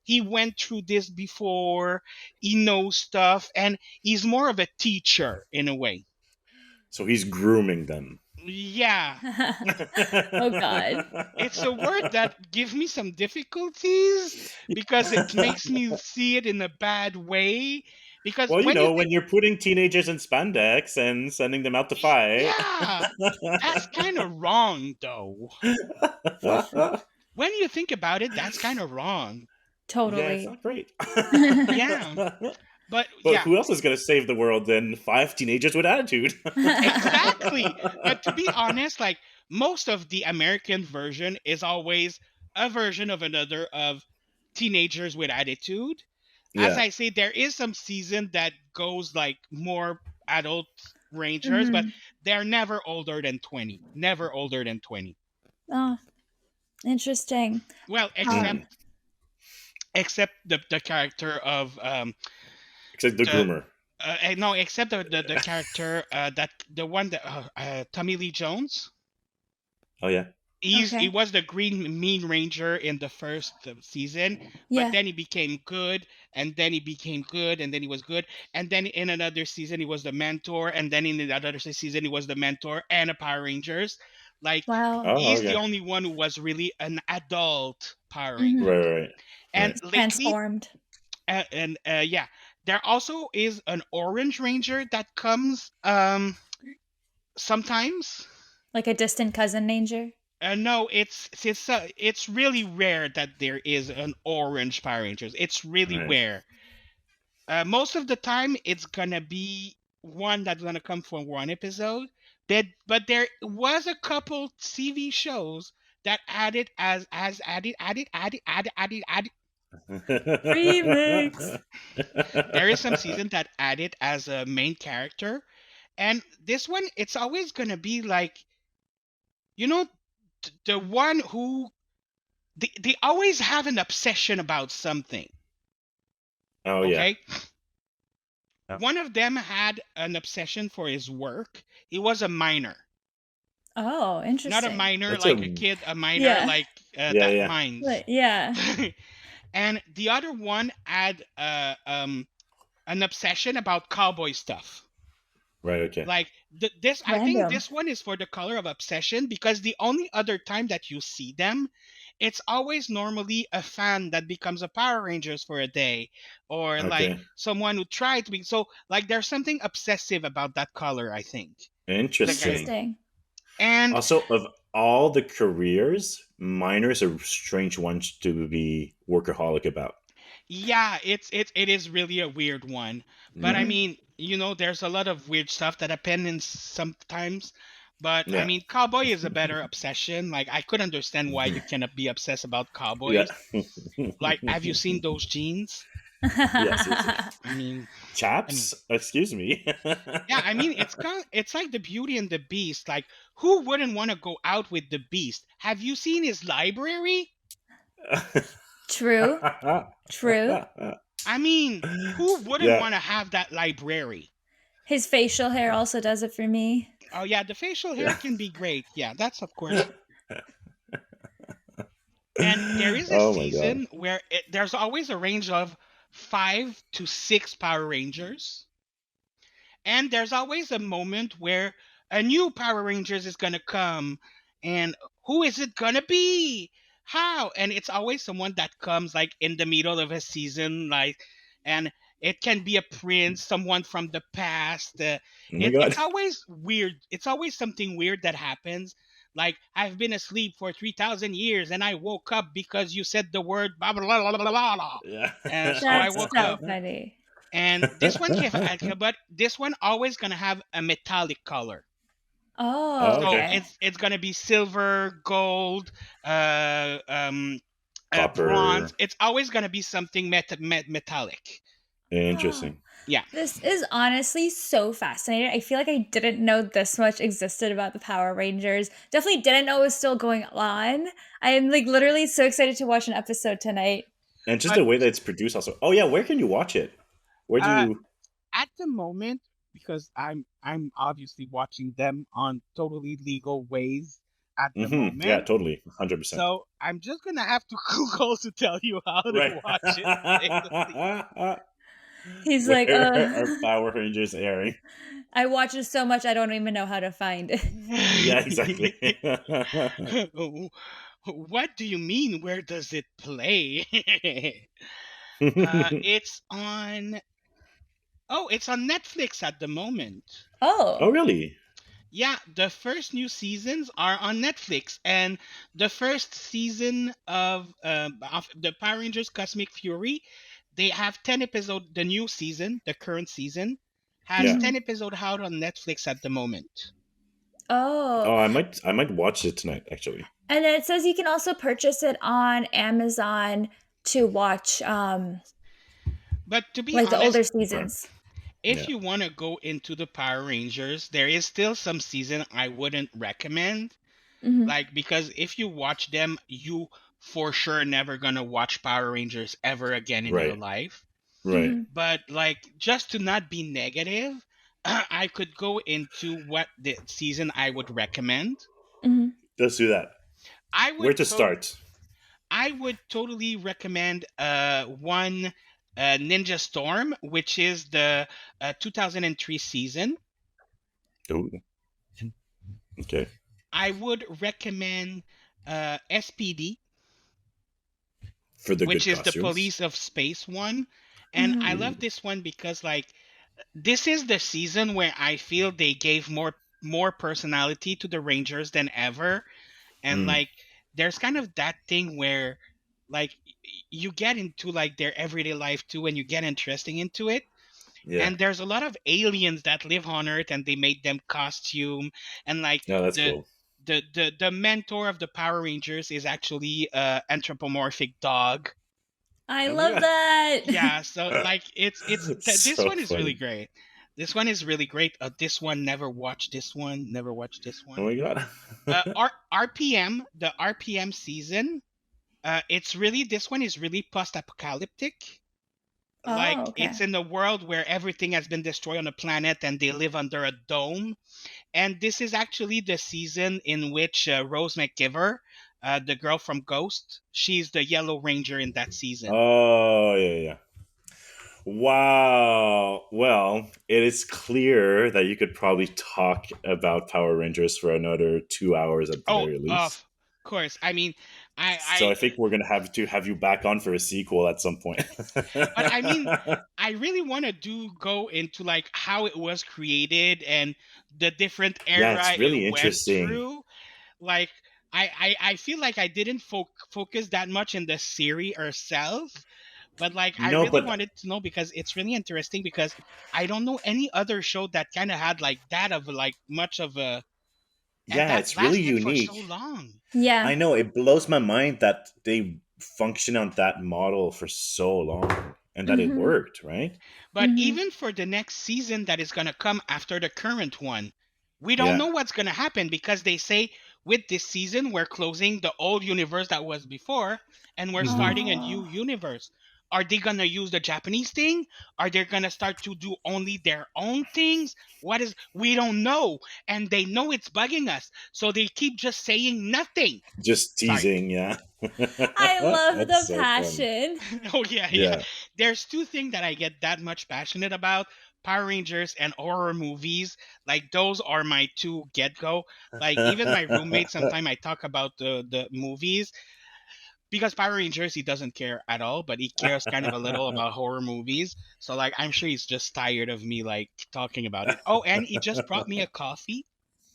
He went through this before. He knows stuff, and he's more of a teacher in a way. So he's grooming them. Yeah, Oh God. it's a word that gives me some difficulties because it makes me see it in a bad way. because Well, when you when think, you're putting teenagers in spandex and sending them out to fight. yeah, that's kind of wrong, though. When you think about it, that's kind of wrong. Yeah, it's Totally. not great. Yeah, but But yeah, who else is going to save the world than five teenagers with attitude? exactly. But to be honest, like most of the American version is always a version of another of teenagers with attitude. As Yeah. I say, there is some season that goes like more adult rangers, but Mhm. they're never older than 20. Never older than 20. Oh, interesting. Well, Uh, Mm. except the character of Except the the groomer. no, except the character that the one that Tommy Lee Jones. Oh, yeah. He okay. was the Green Mean Ranger in the first season, but Yeah. then he became good, and then he became good, and then he was good, and then in another season he was the mentor, and then in the other season he was the mentor and a Power Rangers. Like Wow. Oh, he's the okay. only one who was really an adult Power Hmm. Ranger. Right, right, And right. He's lately, transformed and yeah, there also is an Orange Ranger that comes sometimes. like a distant cousin Ranger. No, it's really rare that there is an orange Power Rangers. It's really Right. rare. Most of the time, it's gonna be one that's gonna come from one episode. But there was a couple TV shows that added as added. Remix. There is some season that added as a main character, and this one it's always gonna be like you know the one who they always have an obsession about something. Oh, yeah. Okay, one of them had an obsession for his work. He was a miner, Oh, not a interesting. miner That's a. like a kid, a miner Yeah. like Yeah, that yeah. mines. But yeah. And the other one had an obsession about cowboy stuff. Right, okay. Like this, I think Random. this one is for the color of obsession because the only other time that you see them, it's always normally a fan that becomes a Power Rangers for a day, or like Okay. someone who tried to be. So like there's something obsessive about that color, I think. The guy Interesting. Interesting. and Also, of all the careers, miners are strange ones to be workaholic about. yeah, it is really a weird one. But I Hmm. mean, there's a lot of weird stuff that happens sometimes. But I Yeah. mean, cowboy is a better obsession. Like I could understand why you cannot be obsessed about Yeah. cowboys. Like, have you seen those jeans? Yes, yes. I mean, I mean, Chaps? Excuse me. yeah. I mean, it's like the Beauty and the Beast. Like, who wouldn't want to go out with the Beast? Have you seen his library? True. True. I mean, who wouldn't Yeah. want to have that library? His facial hair also does it for me. Oh yeah, the facial hair Yeah. can be great. Yeah, that's of course. And there is a Oh my god. season where there's always a range of 5 to 6 Power Rangers. And there's always a moment where a new Power Rangers is gonna come, and who is it gonna be? How? And it's always someone that comes like in the middle of a season, like, and it can be a prince, someone from the past. Oh my god. It's always weird. It's always something weird that happens. Like I've been asleep for 3,000 years, and I woke up because you said the word blah blah blah blah blah blah, blah. Yeah. And so I That's woke so up. funny. And this one but this one always gonna have a metallic color. Oh, Oh, So okay. okay. it's gonna be silver, gold, uh, um, bronze. Copper. It's always gonna be something metallic. Oh, Interesting. Yeah, this is honestly so fascinating. I feel like I didn't know this much existed about the Power Rangers. Definitely didn't know it was still going on. I am like literally so excited to watch an episode tonight. And just but the way that it's produced also. Oh yeah, where can you watch it? Where do uh, you at the moment, because I'm obviously watching them on totally legal ways at the Yeah, moment. totally. 100%. So I'm just gonna have to Google to tell you how to Right. watch it legally. He's like, Where are Power Rangers airing? I watch it so much I don't even know how to find it. Yeah, exactly. What do you mean? Where does it play? It's on. Oh, it's on Netflix at the moment. Oh, Oh. really? Yeah, the first new seasons are on Netflix, and the first season of the Power Rangers Cosmic Fury, they have 10 episodes. The new season, the current season, has Yeah. Mhm. 10 episodes out on Netflix at the moment. Oh. Oh, I might watch it tonight actually. And then it says you can also purchase it on Amazon to watch But to be like the older honest, Right. seasons. Yeah. if you want to go into the Power Rangers, there is still some season I wouldn't recommend. Mhm. Like, because if you watch them, you for sure never gonna watch Power Rangers ever again in your Right. life. Right. Mhm. But like, just to not be negative, I could go into what the season I would recommend. Mhm. Let's do that. I Where would to to- start? I would totally recommend one Ninja Storm, which is the 2003 season. Oh, okay. I would recommend SPD, For the which good is the costumes. Police of Space one. And Mhm. I love Ooh. this one because like this is the season where I feel they gave more personality to the Rangers than ever. And Mm. like there's kind of that thing where like you get into like their everyday life too and you get interesting into it. Yeah. And there's a lot of aliens that live on Earth and they made them costume. And like No, that's the cool. the mentor of the Power Rangers is actually a anthropomorphic dog. I Oh my love god. that. Yeah, so like this So one is really funny. great. This one is really great. This one, never watched this one. Never watched this Oh one. my god. RPM, the RPM season. It's really, this one is really post-apocalyptic. Like Oh, okay. it's in a world where everything has been destroyed on the planet and they live under a dome. And this is actually the season in which Rose McGiver, the girl from Ghost, she's the Yellow Ranger in that season. Oh yeah, yeah. Wow. Well, it is clear that you could probably talk about Power Rangers for another 2 hours at the Oh, very least. of course. I mean, So I think we're gonna have to have you back on for a sequel at some point. but I mean, I really want to do go into like how it was created and the different Yeah, era it's it really went interesting. through. Like, I feel like I didn't focus that much in the series herself, but like I No, really but wanted to know because it's really interesting because I don't know any other show that kind of had like that of like much of a and yeah, that it's really lasted for so unique. long. Yeah. I know it blows my mind that they function on that model for so long and that it Mhm. worked, right? But Mhm. even for the next season that is going to come after the current one, we don't Yeah. know what's going to happen because they say with this season, we're closing the old universe that was before and we're Hmm. starting a new Oh. universe. Are they going to use the Japanese thing? Are they going to start to do only their own things? What is, we don't know. And they know it's bugging us. So they keep just saying nothing. Just Sorry. teasing, yeah. I love That's the so funny. passion. Oh yeah, yeah. Yeah. There's two things that I get that much passionate about: Power Rangers and horror movies. Like those are my two get go. Like even my roommate, sometimes I talk about the movies because Power Rangers he doesn't care at all, but he cares kind of a little about horror movies. So like I'm sure he's just tired of me like talking about it. Oh, and he just brought me a coffee.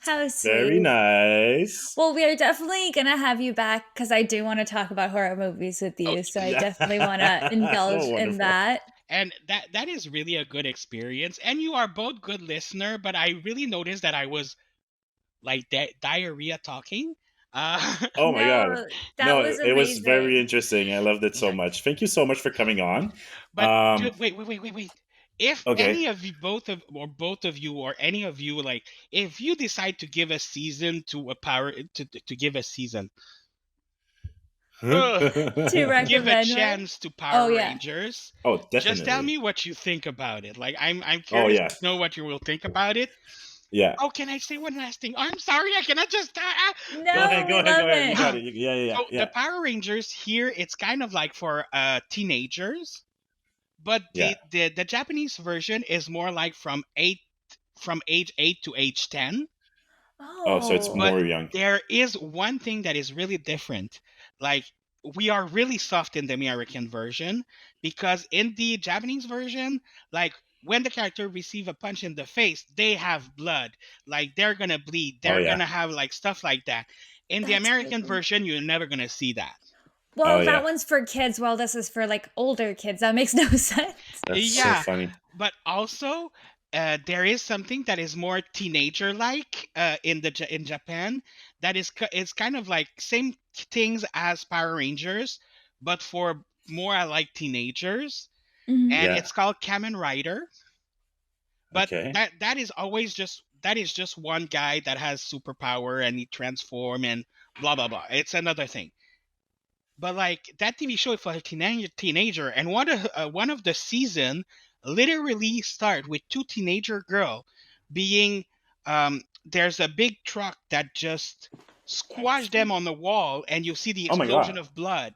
How Very sweet. nice. Well, we are definitely gonna have you back because I do want to talk about horror movies with Oh, you. So I Yeah. definitely want to Oh, indulge in wonderful. that. and that is really a good experience. And you are both good listener, but I really noticed that I was like diarrhea talking. Uh, Oh my god. No, that No, was it was very amazing. interesting. I loved it so yeah, much. Thank you so much for coming on. but Um, wait. If okay. any of you, both of you, or any of you, like, if you decide to give a season to a power to give a season, ugh, To give a recommend one. chance to Oh Power yeah. Rangers, Oh, just tell definitely. me what you think about it. Like, I'm Oh curious yeah. to know what you will think about it. Yeah. Oh, can I say one last thing? I'm sorry, I cannot just. Go No, ahead, go we ahead, love go ahead. You got it. it. Yeah, yeah, yeah, So the yeah. Power Rangers here, it's kind of like for teenagers, but Yeah. the Japanese version is more like from age 8 to age 10. Oh, so it's Oh. But more young. there is one thing that is really different. Like we are really soft in the American version because in the Japanese version, like when the character receive a punch in the face, they have blood. Like they're gonna bleed. Oh They're yeah. gonna have like stuff like that. In the That's American creepy. version, you're never gonna see that. Oh Well, that yeah. one's for kids, while this is for like older kids. That makes no sense. That's so Yeah, funny. but also there is something that is more teenager like in Japan that is kind of like same things as Power Rangers, but for more like teenagers, Hmm. and Yeah. it's called Kamen Rider. But Okay. that is just one guy that has superpower and he transform and blah blah blah. It's another thing. But like that TV show for a teenager, and one of the season literally start with two teenager girl being there's a big truck that just Hits squashed them them. on the wall, and you see the Oh my explosion god. of blood,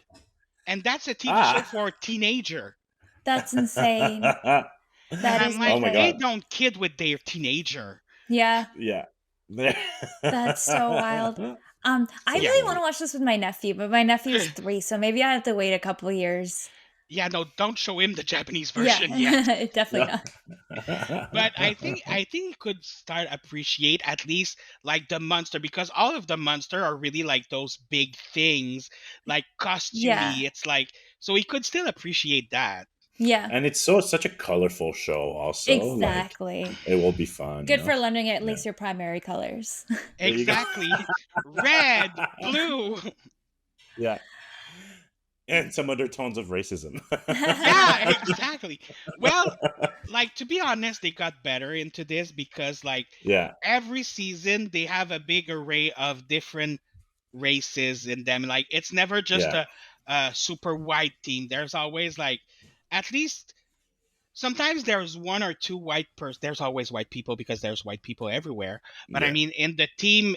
and that's a TV show Ah. for a teenager. That's insane. And That I'm is like, Oh my they insane. god. don't kid with their teenager. Yeah, Yeah. that's so wild. I So really want to funny. watch this with my nephew, but my nephew's 3, so maybe I have to wait a couple years. Yeah, no, don't show him the Japanese Yeah, version yet. definitely Yeah. not. But I think he could start appreciate at least like the monster, because all of the monster are really like those big things, like Yeah, costumey. It's like, so he could still appreciate that. yeah, And it's such a colorful show also. Like exactly. it will be fun, Good for learning at Yeah. least your primary colors. There you go. Exactly. Red, blue. Yeah. And some undertones of racism. Yeah, exactly. Well, like to be honest, they got better into this because like Yeah. every season they have a big array of different races in them. Like it's never just Yeah. a super white team. There's always like at least sometimes there's one or two white person. There's always white people because there's white people everywhere. But I Yeah. mean, in the team,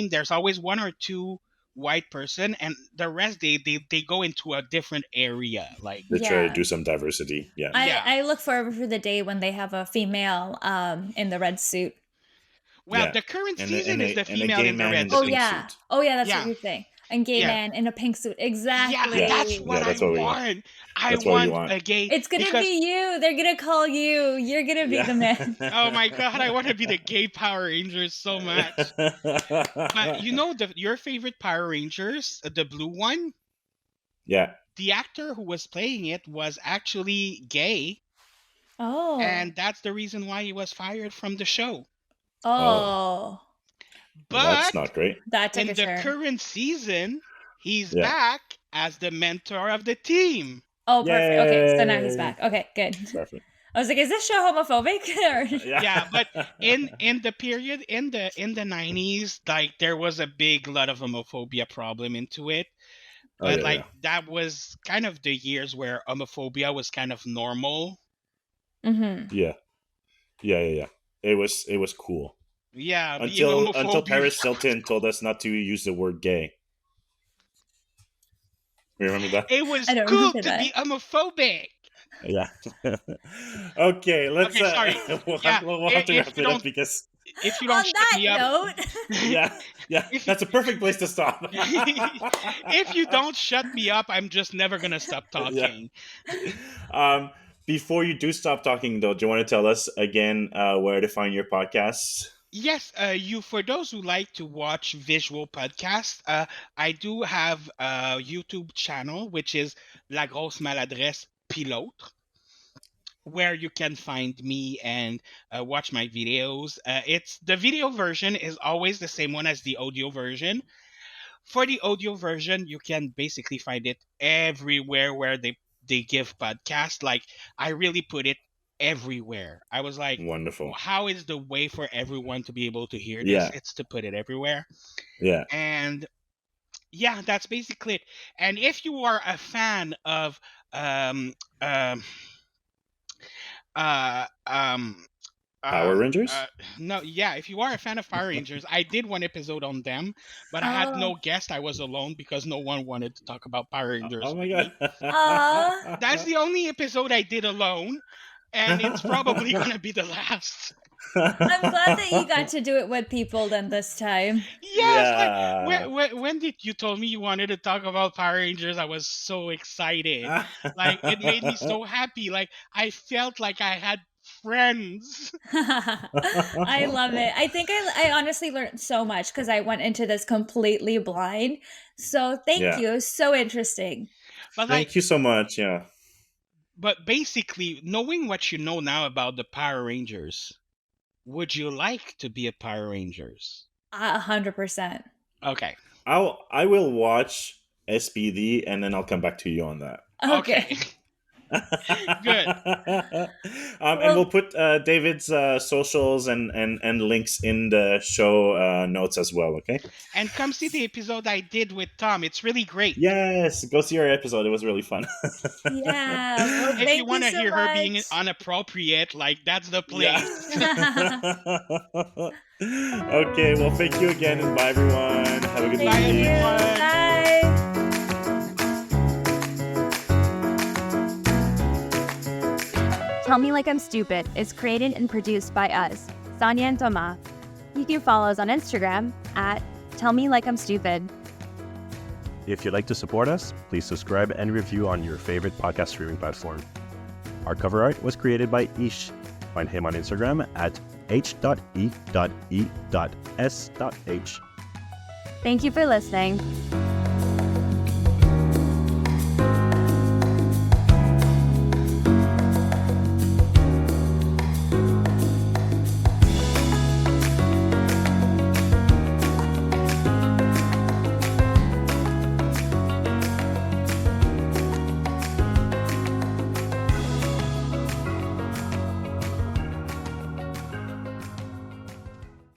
there's always one or two white person, and the rest they go into a different area. Like They try to Yeah. do some diversity. Yeah. I yeah, I look forward for the day when they have a female in the red suit. well, Yeah. the current And a, season and is a the and a female gay in the man in red the Oh pink suit. yeah. suit. Oh yeah, that's what Yeah, you're saying. And gay yeah. man in a pink suit. Yeah, Yeah. that's Exactly. what Yeah, I that's what we want. want. I That's what you want want. a gay It's gonna because be you. They're gonna call you. You're gonna be Yeah. the man. oh my god, I want to be the gay Power Rangers so much. But you know your favorite Power Rangers, the blue one, Yeah. the actor who was playing it was actually gay, Oh. and that's the reason why he was fired from the show. Oh, Oh. well, that's But not great. That took in a the turn. current season, he's Yeah. back as the mentor of the team. Oh, perfect. Okay, so now he's Yay. back. Okay, good. Perfect. I was like, is this show homophobic? Or- Yeah. Yeah, but in the period in the 90s, like there was a big lot of homophobia problem into it. Oh But yeah, like yeah. that was kind of the years where homophobia was kind of normal. Mhm. Yeah. Yeah, yeah, yeah. It was cool. Yeah, being Until homophobic. Paris Hilton told us not to use the word gay. You remember that? It was I don't cool remember to that. be homophobic. Yeah. Okay, let's Okay, sorry. Yeah, we'll have to if wrap you it up don't because if you On don't shut that me up, note, yeah, yeah, if that's a perfect place to stop. if you don't shut me up, I'm just never gonna stop Yeah. talking. Um, before you do stop talking, though, do you want to tell us again where to find your podcasts? Yes, you for those who like to watch visual podcasts, I do have a YouTube channel which is La Grosse Maladresse Pilote, where you can find me and watch my videos. It's the video version is always the same one as the audio version. For the audio version, you can basically find it everywhere where they give podcasts. Like I really put it everywhere. I was like, Wonderful. how is the way for everyone to be able to hear this? Yeah, It's to put it everywhere. yeah. And yeah, that's basically it. And if you are a fan of um um uh um Power uh, Rangers. uh no, yeah, if you are a fan of Power Rangers, I did one episode on them, but I had oh, no guest. I was alone because no one wanted to talk about Power Rangers Oh my with god. me. aw. That's the only episode I did alone, and it's probably gonna be the last. I'm glad that you got to do it with people then this time. Yes, like Yeah. when did you told me you wanted to talk about Power Rangers, I was so excited. Like it made me so happy. Like I felt like I had friends. I love it. I think I honestly learned so much because I went into this completely blind. So thank Yeah. you. So interesting. But like Thank you so much. Yeah. but basically knowing what you know now about the Power Rangers, would you like to be a Power Rangers? 100%. Okay. I will watch SPD and then I'll come back to you on that. Okay. Okay. Good. And we'll Well, put David's socials and links in the show notes as well. Okay. And come see the episode I did with Tom. It's really great. Yes, go see our episode. It was really fun. yeah. Well, If you thank you want to so hear her being much. inappropriate, like that's the Yeah. place. Okay. Well, thank you again, and bye, everyone. Have a good Bye Thank you. week. everyone. Bye. Tell Me Like I'm Stupid is created and produced by us, Sonia and Thomas. You can follow us on Instagram at Tell Me Like I'm Stupid. If you'd like to support us, please subscribe and review on your favorite podcast streaming platform. Our cover art was created by Ish. Find him on Instagram at h.e.e.s.h. Thank you for listening.